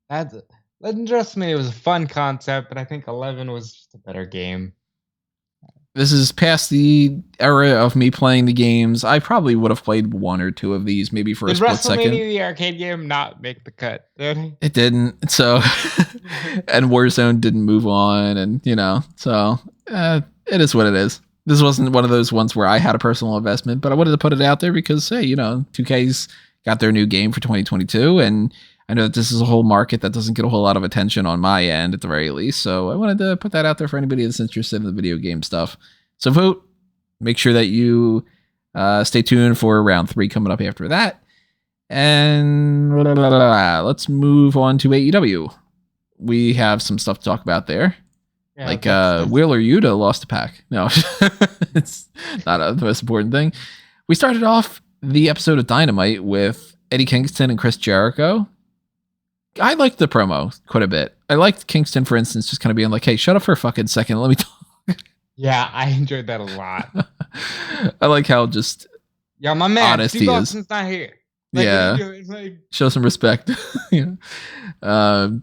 Legends of WrestleMania was a fun concept, but I think 11 was just a better game. This is past the era of me playing the games. I probably would have played 1 or 2 of these, maybe for a split second. Did WrestleMania, the arcade game, not make the cut? It didn't. So, and Warzone didn't move on, and so it is what it is. This wasn't one of those ones where I had a personal investment, but I wanted to put it out there because, hey, 2K's got their new game for 2022, and I know that this is a whole market that doesn't get a whole lot of attention on my end at the very least, so I wanted to put that out there for anybody that's interested in the video game stuff. So vote. Make sure that you stay tuned for round 3 coming up after that. And let's move on to AEW. We have some stuff to talk about there. Yeah, Wheeler Yuta lost a pack. No, it's not the most important thing. We started off the episode of Dynamite with Eddie Kingston and Chris Jericho. I liked the promo quite a bit. I liked Kingston, for instance, just kind of being like, hey, shut up for a fucking second. Let me talk. Yeah, I enjoyed that a lot. I like how just my man, honest he is. Not here. Show some respect.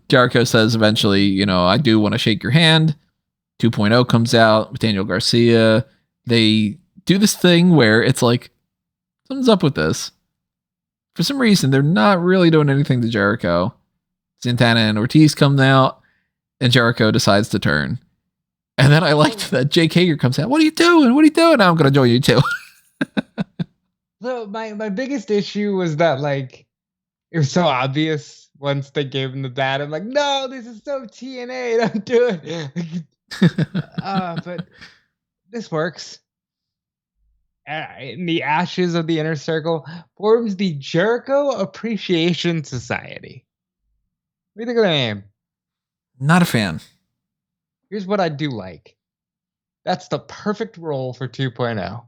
Jericho says eventually, I do want to shake your hand. 2.0 comes out with Daniel Garcia. They do this thing where it's like, something's up with this. For some reason, they're not really doing anything to Jericho. Santana and Ortiz come out, and Jericho decides to turn. And then I liked that Jake Hager comes out. What are you doing? What are you doing? I'm going to join you too. So my biggest issue was that like it was so obvious once they gave him the bat. I'm like, no, this is so TNA. Don't do it. But this works. In the ashes of the inner circle forms the Jericho Appreciation Society. What do you think of the name? Not a fan. Here's what I do like. That's the perfect role for 2.0.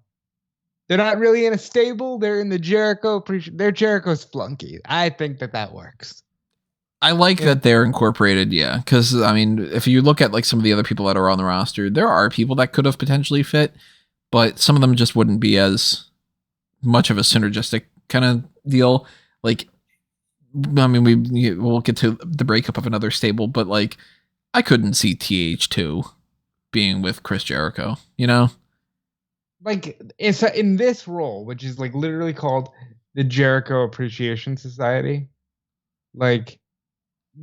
They're not really in a stable. They're in the Jericho. They're Jericho's flunky. I think that works. I like that they're incorporated, yeah. Because, I mean, if you look at like some of the other people that are on the roster, there are people that could have potentially fit, but some of them just wouldn't be as much of a synergistic kind of deal. Like, I mean, we'll get to the breakup of another stable, but like, I couldn't see TH2 being with Chris Jericho, you know? Like, it's in this role, which is like literally called the Jericho Appreciation Society. Like,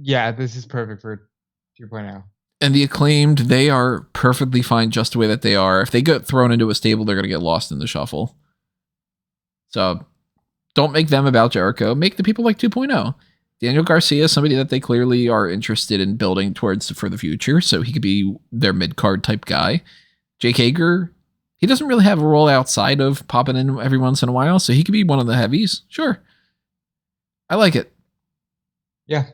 yeah, this is perfect for 2.0. And the Acclaimed, they are perfectly fine just the way that they are. If they get thrown into a stable, they're going to get lost in the shuffle. So don't make them about Jericho. Make the people like 2.0. Daniel Garcia, somebody that they clearly are interested in building towards for the future, so he could be their mid-card type guy. Jake Hager, he doesn't really have a role outside of popping in every once in a while, so he could be one of the heavies. Sure. I like it. Yeah.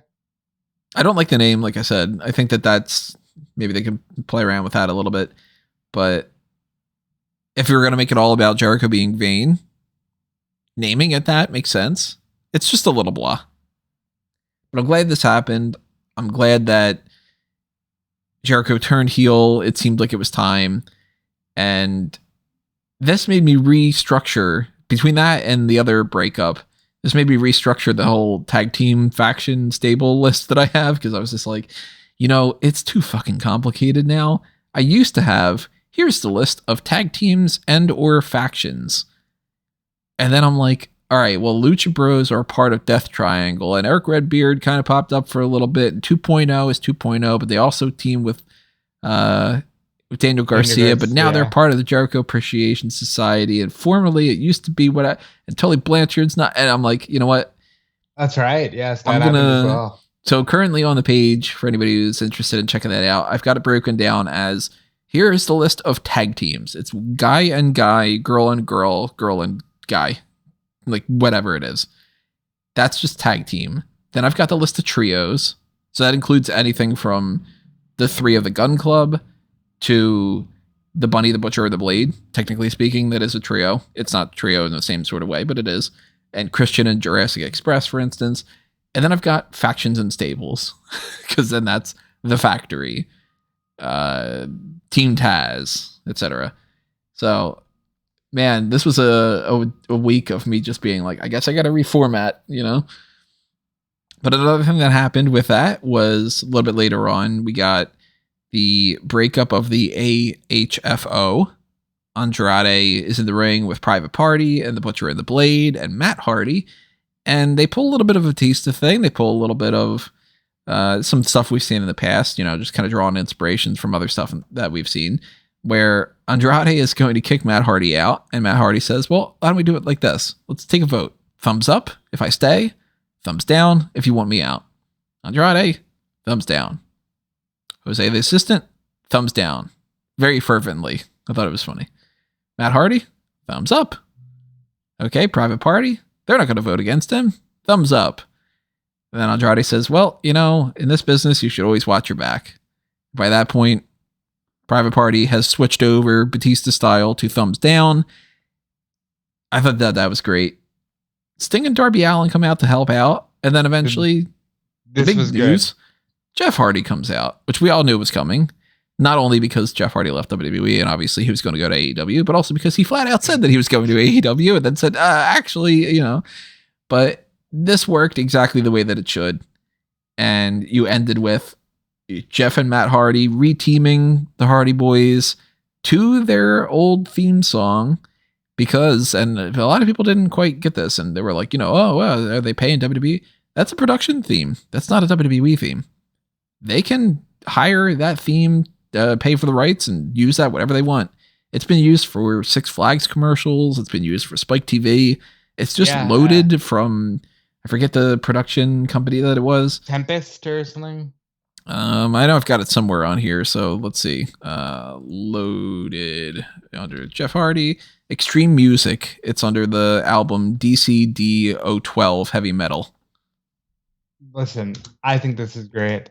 I don't like the name, like I said. I think that's maybe they can play around with that a little bit. But if you're going to make it all about Jericho being vain, naming it that makes sense. It's just a little blah. But I'm glad this happened. I'm glad that Jericho turned heel. It seemed like it was time. And this made me restructure between that and the other breakup. This made me restructure the whole tag team faction stable list that I have, because I was just like, it's too fucking complicated now. I used to have, here's the list of tag teams and or factions. And then I'm like, all right, well, Lucha Bros are part of Death Triangle, and Eric Redbeard kind of popped up for a little bit. And 2.0 is 2.0, but they also team with Daniel Garcia, but now they're part of the Jericho Appreciation Society. And formerly it used to be and Tully Blanchard's not. And I'm like, you know what? That's right. Yes, that happened as well. So currently on the page, for anybody who's interested in checking that out, I've got it broken down as, here is the list of tag teams. It's guy and guy, girl and girl, girl and guy. Like whatever it is. That's just tag team. Then I've got the list of trios. So that includes anything from the three of the Gun Club to the Bunny, the Butcher, or the Blade. Technically speaking, that is a trio. It's not a trio in the same sort of way, but it is. And Christian and Jurassic Express, for instance. And then I've got factions and stables, because then that's the Factory, Team Taz, etc. So, man, this was a week of me just being like, I guess I got to reformat, But another thing that happened with that was a little bit later on, we got the breakup of the AHFO. Andrade is in the ring with Private Party and the Butcher and the Blade and Matt Hardy. And they pull a little bit of a Batista thing. They pull a little bit of some stuff we've seen in the past, just kind of drawing inspirations from other stuff that we've seen, where Andrade is going to kick Matt Hardy out. And Matt Hardy says, well, why don't we do it like this? Let's take a vote. Thumbs up if I stay. Thumbs down if you want me out. Andrade, thumbs down. Jose the assistant, thumbs down. Very fervently. I thought it was funny. Matt Hardy, thumbs up. Okay, Private Party, they're not going to vote against him. Thumbs up. And then Andrade says, well, in this business, you should always watch your back. By that point, Private Party has switched over Batista style to thumbs down. I thought that was great. Sting and Darby Allin come out to help out. And then eventually, this big was news, good. Jeff Hardy comes out, which we all knew was coming. Not only because Jeff Hardy left WWE and obviously he was going to go to AEW, but also because he flat out said that he was going to AEW and then said, actually, But this worked exactly the way that it should. And you ended with Jeff and Matt Hardy reteaming the Hardy Boys to their old theme song, because, and a lot of people didn't quite get this, and they were like, oh, well, are they paying WWE? That's a production theme. That's not a WWE theme. They can hire that theme, pay for the rights, and use that whatever they want. It's been used for Six Flags commercials. It's been used for Spike TV. It's just loaded from, I forget the production company that it was. Tempest or something. I know I've got it somewhere on here. So let's see. Loaded under Jeff Hardy. Extreme Music. It's under the album DCD 012 Heavy Metal. Listen, I think this is great.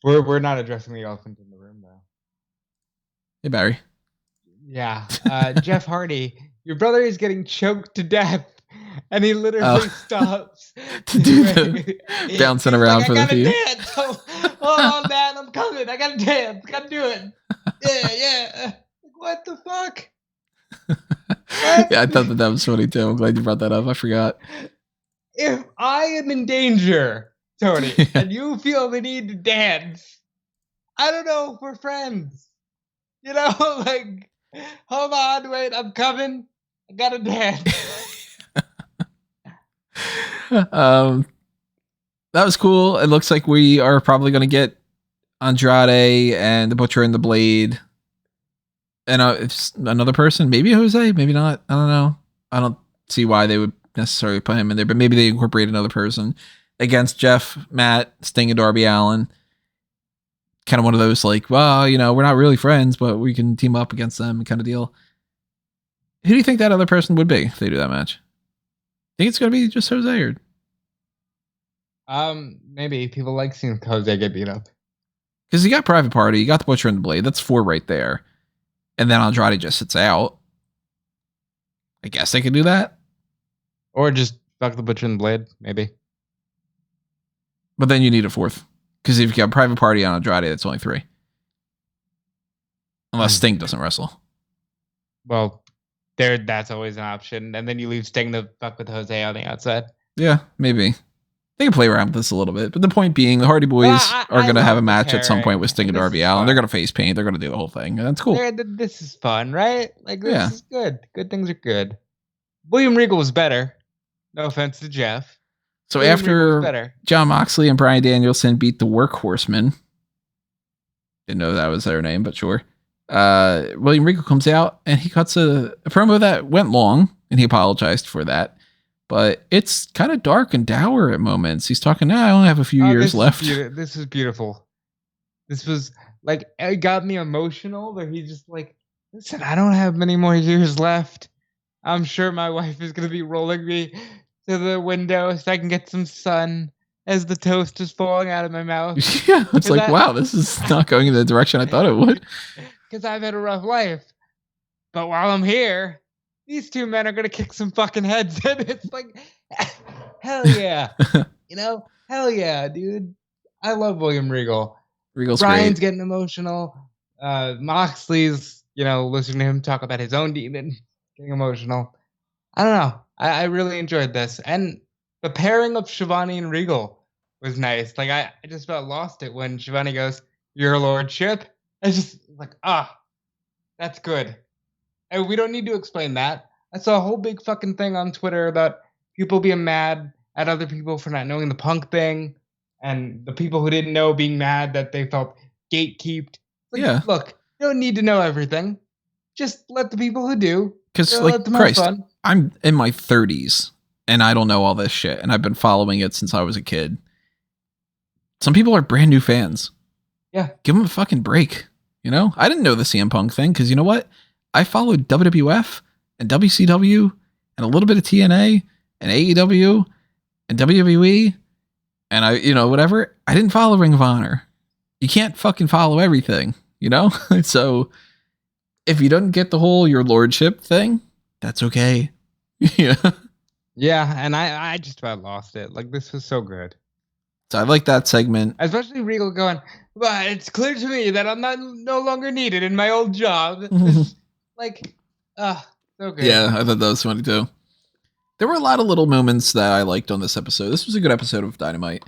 We're not addressing the elephant in the room though. Hey Barry. Yeah, Jeff Hardy, your brother is getting choked to death, and he literally stops to do the bouncing around like, for the few. Dance. Hold on, man, I'm coming. I gotta dance. Gotta do it. Yeah. What the fuck? Yeah, I thought that was funny too. I'm glad you brought that up. I forgot. If I am in danger, Tony, and you feel the need to dance, I don't know if we're friends. You know, like, hold on, wait, I'm coming. I gotta dance. That was cool. It looks like we are probably going to get Andrade and the Butcher and the Blade. And it's another person, maybe Jose, maybe not. I don't know. I don't see why they would necessarily put him in there, but maybe they incorporate another person against Jeff, Matt, Sting, and Darby Allin. Kind of one of those like, well, you know, we're not really friends, but we can team up against them kind of deal. Who do you think that other person would be if they do that match? Think it's going to be just Jose or? Maybe people like seeing Jose get beat up. Because you got Private Party, you got the Butcher and the Blade. That's 4 right there. And then Andrade just sits out. I guess they could do that. Or just fuck the Butcher and the Blade, maybe. But then you need a 4th. Because if you got Private Party on Andrade, that's only 3. Unless Sting doesn't wrestle. Well, that's always an option. And then you leave Sting to fuck with Jose on the outside. Yeah, maybe. They can play around with this a little bit. But the point being, the Hardy Boys are going to have a match at some point with Sting and Darby Allin. They're going to face paint. They're going to do the whole thing. And that's cool. This is fun, right? Like, this is good. Good things are good. William Regal was better. No offense to Jeff. So after Jon Moxley and Bryan Danielson beat the Workhorsemen, didn't know that was their name, but sure. William Regal comes out and he cuts a promo that went long, and he apologized for that. But it's kind of dark and dour at moments. He's talking, I only have a few years left. This is beautiful. This was like, it got me emotional. Where he's just like, listen, I don't have many more years left. I'm sure my wife is going to be rolling me to the window so I can get some sun as the toast is falling out of my mouth. Yeah, it's like, wow, this is not going in the direction I thought it would. Because I've had a rough life. But while I'm here, these 2 men are going to kick some fucking heads. And it's like, hell yeah. You know, hell yeah, dude. I love William Regal. Regal's Brian's great. getting emotional. Moxley's, listening to him talk about his own demon, getting emotional. I don't know. I really enjoyed this. And the pairing of Shivani and Regal was nice. Like, I just about lost it when Shivani goes, your lordship. It's just like, that's good. And we don't need to explain that. I saw a whole big fucking thing on Twitter about people being mad at other people for not knowing the Punk thing, and the people who didn't know being mad that they felt gatekeeped. Like, yeah. Look, you don't need to know everything. Just let the people who do. Because, like, Christ, I'm in my 30s, and I don't know all this shit, and I've been following it since I was a kid. Some people are brand new fans. Yeah. Give them a fucking break. You know? I didn't know the CM Punk thing, because you know what? I followed WWF and WCW and a little bit of TNA and AEW and WWE and whatever. I didn't follow Ring of Honor. You can't fucking follow everything, you know? So if you don't get the whole your lordship thing, that's okay. Yeah. Yeah, and I just about lost it. Like, this was so good. So I like that segment. Especially Regal going, well, it's clear to me that I'm no longer needed in my old job. Like, so good. Yeah, I thought that was funny too. There were a lot of little moments that I liked on this episode. This was a good episode of Dynamite.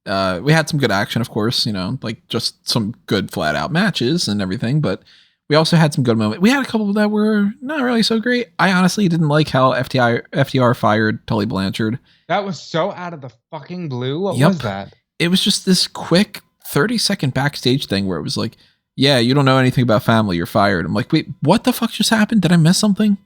We had some good action, of course, like just some good flat out matches and everything, but we also had some good moments. We had a couple that were not really so great. I honestly didn't like how FTR fired Tully Blanchard. That was so out of the fucking blue. What was that? It was just this quick 30-second backstage thing where it was like, yeah, you don't know anything about family, you're fired. I'm like, wait, what the fuck just happened? Did I miss something?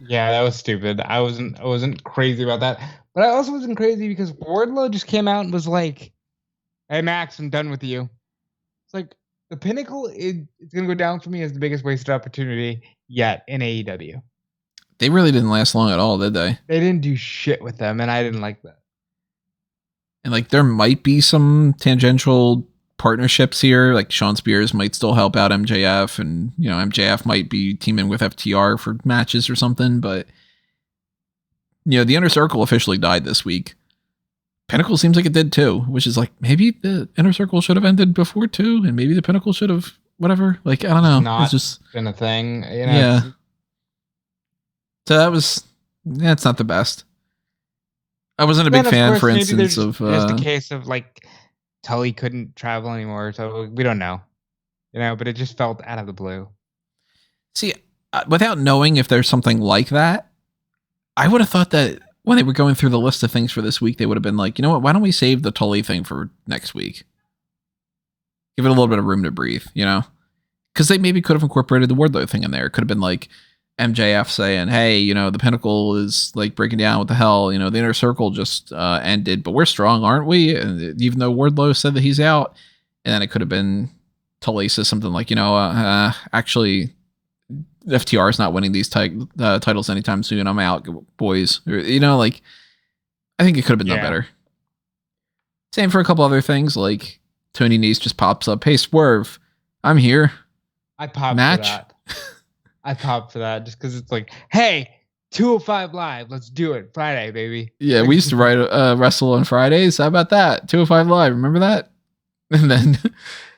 Yeah, that was stupid. I wasn't crazy about that, but I also wasn't crazy because Wardlow just came out and was like, "Hey Max, I'm done with you." It's like the Pinnacle it's gonna go down for me as the biggest wasted opportunity yet in AEW. They really didn't last long at all, did they? They didn't do shit with them, and I didn't like that. And like there might be some tangential partnerships here. Like Sean Spears might still help out MJF, and you know MJF might be teaming with FTR for matches or something. But you know the Inner Circle officially died this week. Pinnacle seems like it did too, which is like maybe the Inner Circle should have ended before too, and maybe the Pinnacle should have whatever. Like I don't know. It's just been a thing, you know. yeah. So that was it's not the best. I wasn't a big fan, for instance, of just a case of like Tully couldn't travel anymore, so we don't know, you know. But it just felt out of the blue. See, without knowing if there's something like that, I would have thought that when they were going through the list of things for this week, they would have been like, you know what? Why don't we save the Tully thing for next week? Give it a little bit of room to breathe, you know? Because they maybe could have incorporated the Wardlow thing in there. It could have been like MJF saying, hey, you know, the Pinnacle is like breaking down. What the hell? You know, the Inner Circle just ended, but we're strong, aren't we? And even though Wardlow said that he's out, and then it could have been Tully says something like, you know, actually, FTR is not winning these titles anytime soon. I'm out, boys. Or, you know, like, I think it could have been done better. Same for a couple other things, like Tony Nese just pops up, hey, Swerve, I'm here. I popped match. For that. I popped for that just because it's like, hey, 205 Live, let's do it. Friday, baby. Yeah, we used to wrestle on Fridays. How about that? 205 Live, remember that? And then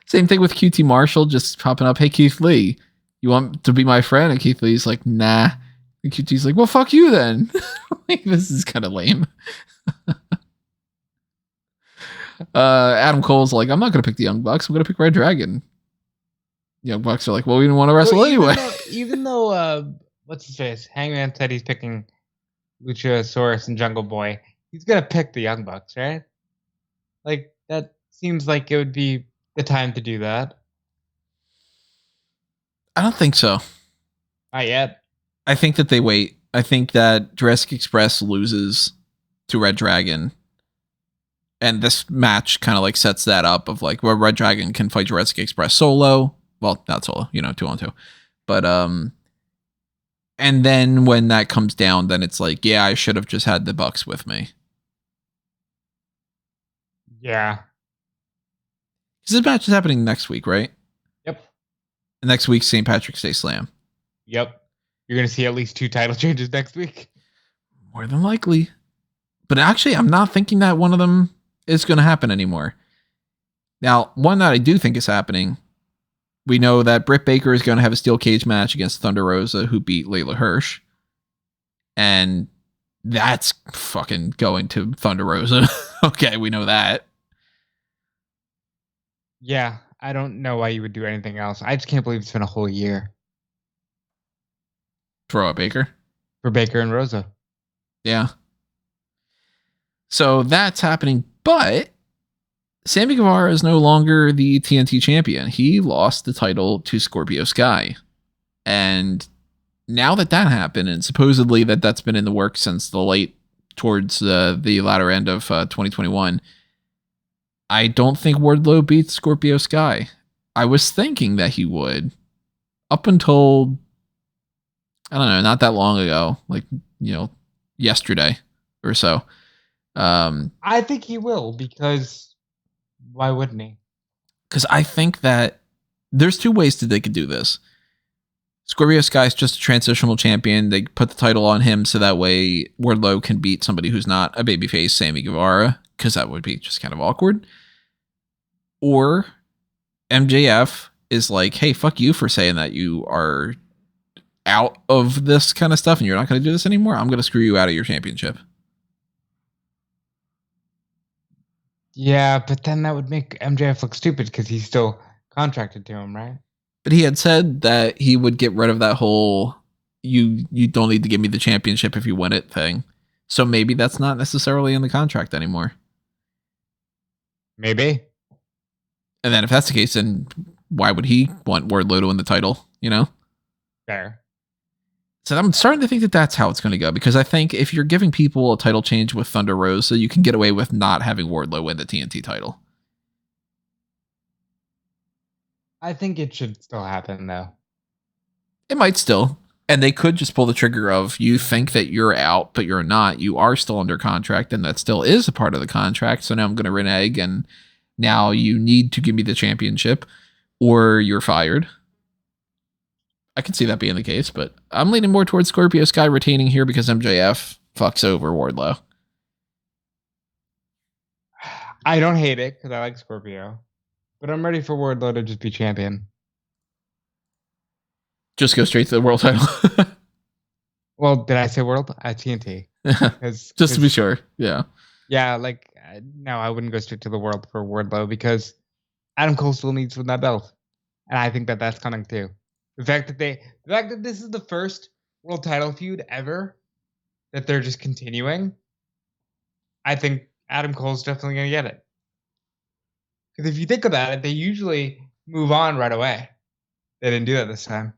same thing with QT Marshall just popping up, hey, Keith Lee, you want to be my friend? And Keith Lee's like, nah. And QT's like, well, fuck you then. Like, this is kind of lame. Adam Cole's like, I'm not going to pick the Young Bucks. I'm going to pick Red Dragon. Young Bucks are like, well, we didn't want to wrestle anyway. Even though what's his face? Hangman said he's picking Luchasaurus and Jungle Boy. He's going to pick the Young Bucks, right? Like, that seems like it would be the time to do that. I don't think so. Not yet. I think that they wait. I think that Jurassic Express loses to Red Dragon. And this match kind of like sets that up of like where Red Dragon can fight Jurassic Express solo. Well, not solo, you know, 2-on-2. But and then when that comes down, then it's like, yeah, I should have just had the Bucks with me. Yeah. Because this match is happening next week, right? Yep. And next week's St. Patrick's Day Slam. Yep. You're going to see at least 2 title changes next week. More than likely. But actually, I'm not thinking that one of them is going to happen anymore. Now, one that I do think is happening, we know that Britt Baker is going to have a steel cage match against Thunder Rosa, who beat Layla Hirsch. And that's fucking going to Thunder Rosa. Okay, we know that. Yeah, I don't know why you would do anything else. I just can't believe it's been a whole year. Throw out Baker? For Baker and Rosa. Yeah. So that's happening, but Sammy Guevara is no longer the TNT champion. He lost the title to Scorpio Sky. And now that happened, and supposedly that's been in the works since towards the latter end of 2021, I don't think Wardlow beats Scorpio Sky. I was thinking that he would up until, I don't know, not that long ago, like, you know, yesterday or so. I think he will, because why wouldn't he? Because I think that there's 2 ways that they could do this. Scorpio Sky is just a transitional champion. They put the title on him so that way Wardlow can beat somebody who's not a babyface, Sammy Guevara, because that would be just kind of awkward. Or MJF is like, hey, fuck you for saying that you are out of this kind of stuff and you're not going to do this anymore. I'm going to screw you out of your championship. Yeah, but then that would make MJF look stupid because he's still contracted to him, right? But he had said that he would get rid of that whole you don't need to give me the championship if you win it thing. So maybe that's not necessarily in the contract anymore. Maybe. And then if that's the case, then why would he want Wardlow to win the title? Fair. So I'm starting to think that that's how it's going to go, because I think if you're giving people a title change with Thunder Rosa, you can get away with not having Wardlow win the TNT title. I think it should still happen, though. It might still. And they could just pull the trigger of, you think that you're out, but you're not. You are still under contract, and that still is a part of the contract. So now I'm going to renege, and now you need to give me the championship, or you're fired. I can see that being the case, but I'm leaning more towards Scorpio Sky retaining here because MJF fucks over Wardlow. I don't hate it because I like Scorpio, but I'm ready for Wardlow to just be champion. Just go straight to the world title. Well, did I say world? TNT. Just to be sure. Yeah. Yeah, no, I wouldn't go straight to the world for Wardlow because Adam Cole still needs to win that belt. And I think that that's coming too. The fact that this is the first world title feud ever that they're just continuing, I think Adam Cole's definitely going to get it. Because if you think about it, they usually move on right away. They didn't do that this time.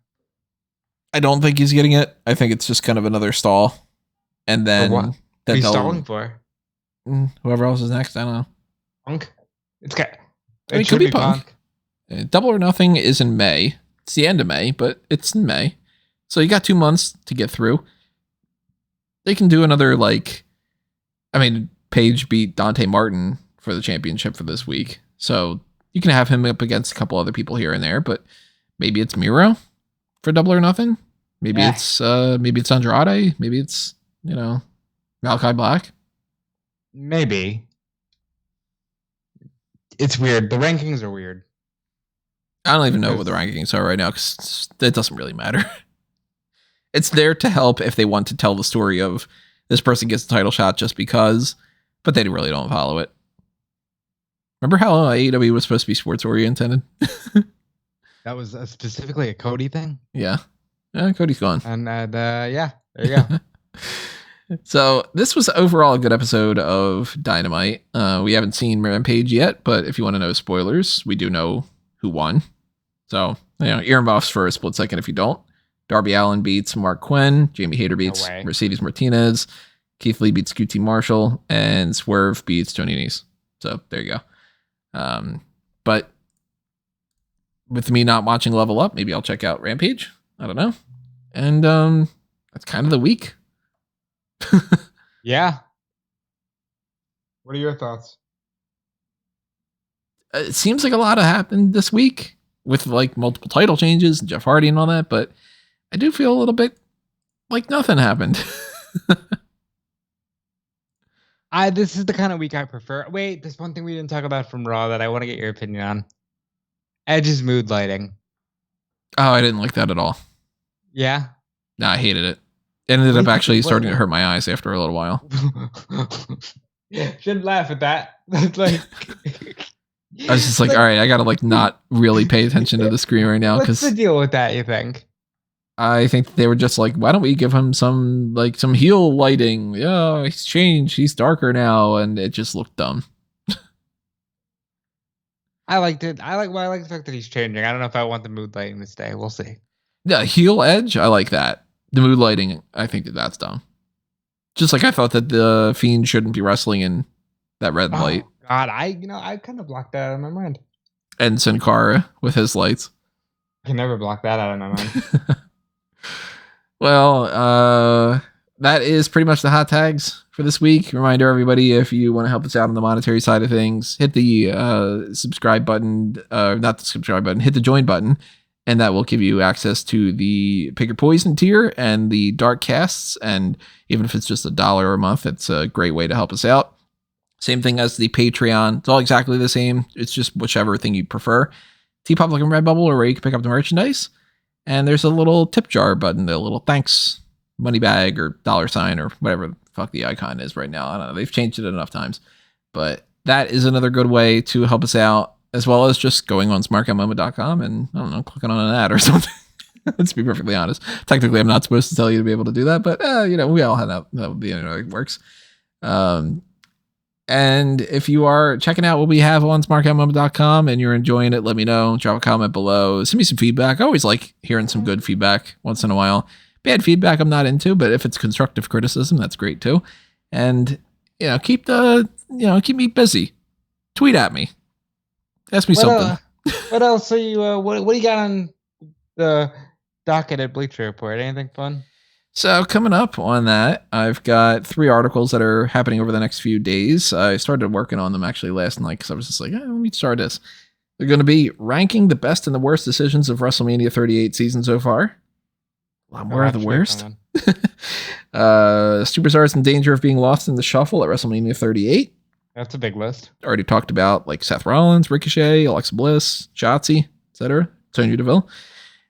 I don't think he's getting it. I think it's just kind of another stall. And then what are you stalling for? Whoever else is next, I don't know. Punk? It could be Punk. Double or Nothing is in May. It's the end of May, but it's in May. So you got 2 months to get through. They can do another, Paige beat Dante Martin for the championship for this week. So you can have him up against a couple other people here and there, but maybe it's Miro for Double or Nothing. Maybe it's Andrade. Maybe it's, Malachi Black. Maybe. It's weird. The rankings are weird. I don't even know what the rankings are right now because it doesn't really matter. It's there to help if they want to tell the story of this person gets the title shot just because, but they really don't follow it. Remember how AEW was supposed to be sports oriented? That was specifically a Cody thing? Yeah. Cody's gone. And there you go. So this was overall a good episode of Dynamite. We haven't seen Rampage yet, but if you want to know spoilers, we do know who won. So, earmuffs for a split second if you don't. Darby Allin beats Mark Quinn. Jamie Hayter beats Mercedes Martinez. Keith Lee beats QT Marshall. And Swerve beats Tony Nese. So, there you go. But with me not watching Level Up, maybe I'll check out Rampage. I don't know. And that's kind of the week. Yeah. What are your thoughts? It seems like a lot happened this week with multiple title changes and Jeff Hardy and all that, but I do feel a little bit like nothing happened. This is the kind of week I prefer. Wait, there's one thing we didn't talk about from Raw that I want to get your opinion on. Edge's mood lighting. Oh, I didn't like that at all. Yeah? No, I hated it. It ended up actually starting to hurt my eyes after a little while. Shouldn't laugh at that. That's like... I was just all right, I gotta not really pay attention to the screen right now. What's the deal with that, you think? I think they were just why don't we give him some heel lighting? Yeah, he's changed. He's darker now, and it just looked dumb. I liked it. I like the fact that he's changing. I don't know if I want the mood lighting to stay. We'll see. Yeah, heel Edge, I like that. The mood lighting, I think that's dumb. Just I thought that the Fiend shouldn't be wrestling in that red light. God, I kind of blocked that out of my mind. And Sin Cara with his lights. I can never block that out of my mind. Well, that is pretty much the hot tags for this week. Reminder, everybody, if you want to help us out on the monetary side of things, hit the subscribe button, not the subscribe button, hit the join button, and that will give you access to the Pick Your Poison tier and the Dark Casts. And even if it's just $1 a month, it's a great way to help us out. Same thing as the Patreon. It's all exactly the same. It's just whichever thing you prefer. TeePublic and Redbubble are where you can pick up the merchandise. And there's a little tip jar button, the little thanks money bag or $sign or whatever the fuck the icon is right now. I don't know. They've changed it enough times. But that is another good way to help us out, as well as just going on smarkatmoment.com and, I don't know, clicking on an ad or something. Let's be perfectly honest. Technically, I'm not supposed to tell you to be able to do that, but, we all have that. The internet works. And if you are checking out what we have on smarkoutmoment.com and you're enjoying it, let me know. Drop a comment below. Send me some feedback. I always like hearing some good feedback once in a while. Bad feedback I'm not into, but if it's constructive criticism, that's great too. And keep me busy. Tweet at me. Ask me something. What else are you? What do you got on the docket at Bleacher Report? Anything fun? So coming up on that, I've got 3 articles that are happening over the next few days. I started working on them actually last night because I was just like, let me start this. They're going to be ranking the best and the worst decisions of WrestleMania 38 season so far. A lot more of the worst. Superstars in danger of being lost in the shuffle at WrestleMania 38. That's a big list. Already talked about like Seth Rollins, Ricochet, Alexa Bliss, Shotzi, etc. Sonya Deville.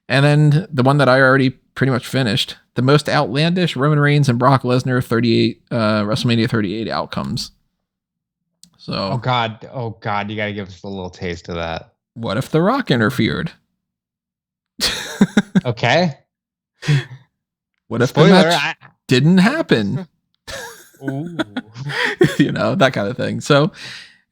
And then the one that I already pretty much finished, the most outlandish Roman Reigns and Brock Lesnar WrestleMania 38 outcomes. So, oh god, you gotta give us a little taste of that. What if The Rock interfered? Okay. What if the match didn't happen? Ooh. That kind of thing. So,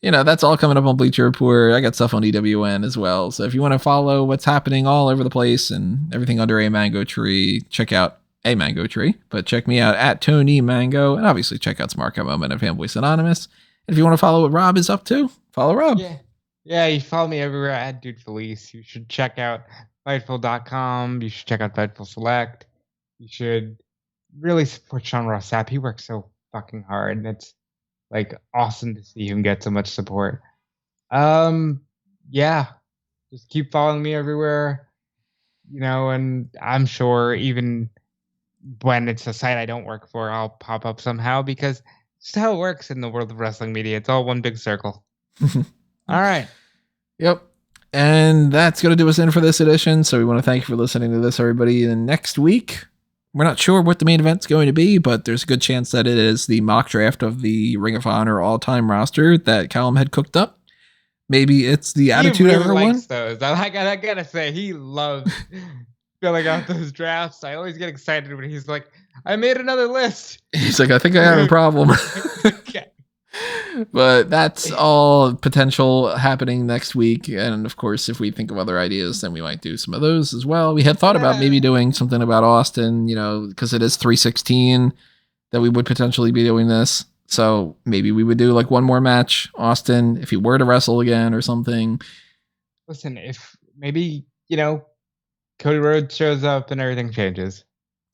that's all coming up on Bleacher Report. I got stuff on EWN as well. So if you want to follow what's happening all over the place and everything under a mango tree, check out a mango tree. But check me out at Tony Mango, and obviously check out Smark Moment and Fanboys Anonymous. And if you want to follow what Rob is up to, follow Rob. Yeah, you follow me everywhere at Dude Felice. You should check out Fightful.com. You should check out Fightful Select. You should really support Sean Ross Sapp. He works so fucking hard, and it's like awesome to see him get so much support. Yeah, just keep following me everywhere, and I'm sure even when it's a site I don't work for, I'll pop up somehow because it's how it works in the world of wrestling media. It's all one big circle. All right. Yep. And that's going to do us in for this edition. So we want to thank you for listening to this, everybody. And next week, we're not sure what the main event's going to be, but there's a good chance that it is the mock draft of the Ring of Honor all-time roster that Callum had cooked up. Maybe it's the Attitude Era one. Those. I gotta say, he loves filling out those drafts. I always get excited when he's like, I made another list. He's like, I think I have a problem. Okay. But that's all potential happening next week. And of course, if we think of other ideas, then we might do some of those as well. We had thought about maybe doing something about Austin, because it is 316 that we would potentially be doing this. So maybe we would do like one more match, Austin, if he were to wrestle again or something. Listen, if maybe, Cody Rhodes shows up and everything changes.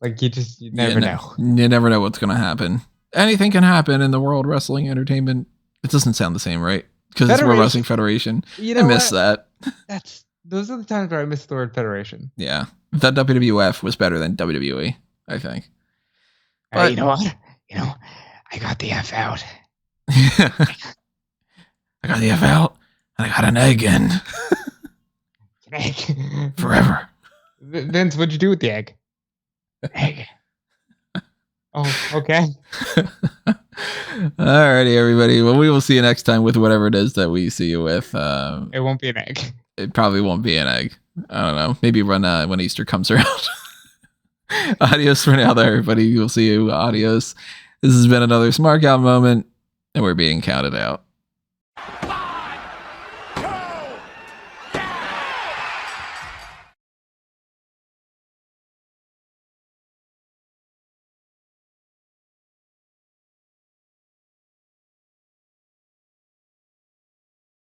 Like you never know. You never know what's going to happen. Anything can happen in the World Wrestling Entertainment. It doesn't sound the same, right? Because it's World Wrestling Federation. I miss that. Those are the times where I miss the word Federation. Yeah. That WWF was better than WWE, I think. But, you know what? I got the F out. I got the F out, and I got an egg in. An egg. Forever. Vince, what'd you do with the egg? Egg. Oh, okay. Alrighty, everybody. Well, we will see you next time with whatever it is that we see you with. It won't be an egg. It probably won't be an egg. I don't know. Maybe when Easter comes around. Adios for now, there, everybody. We'll see you. Adios. This has been another Smark Out moment, and we're being counted out.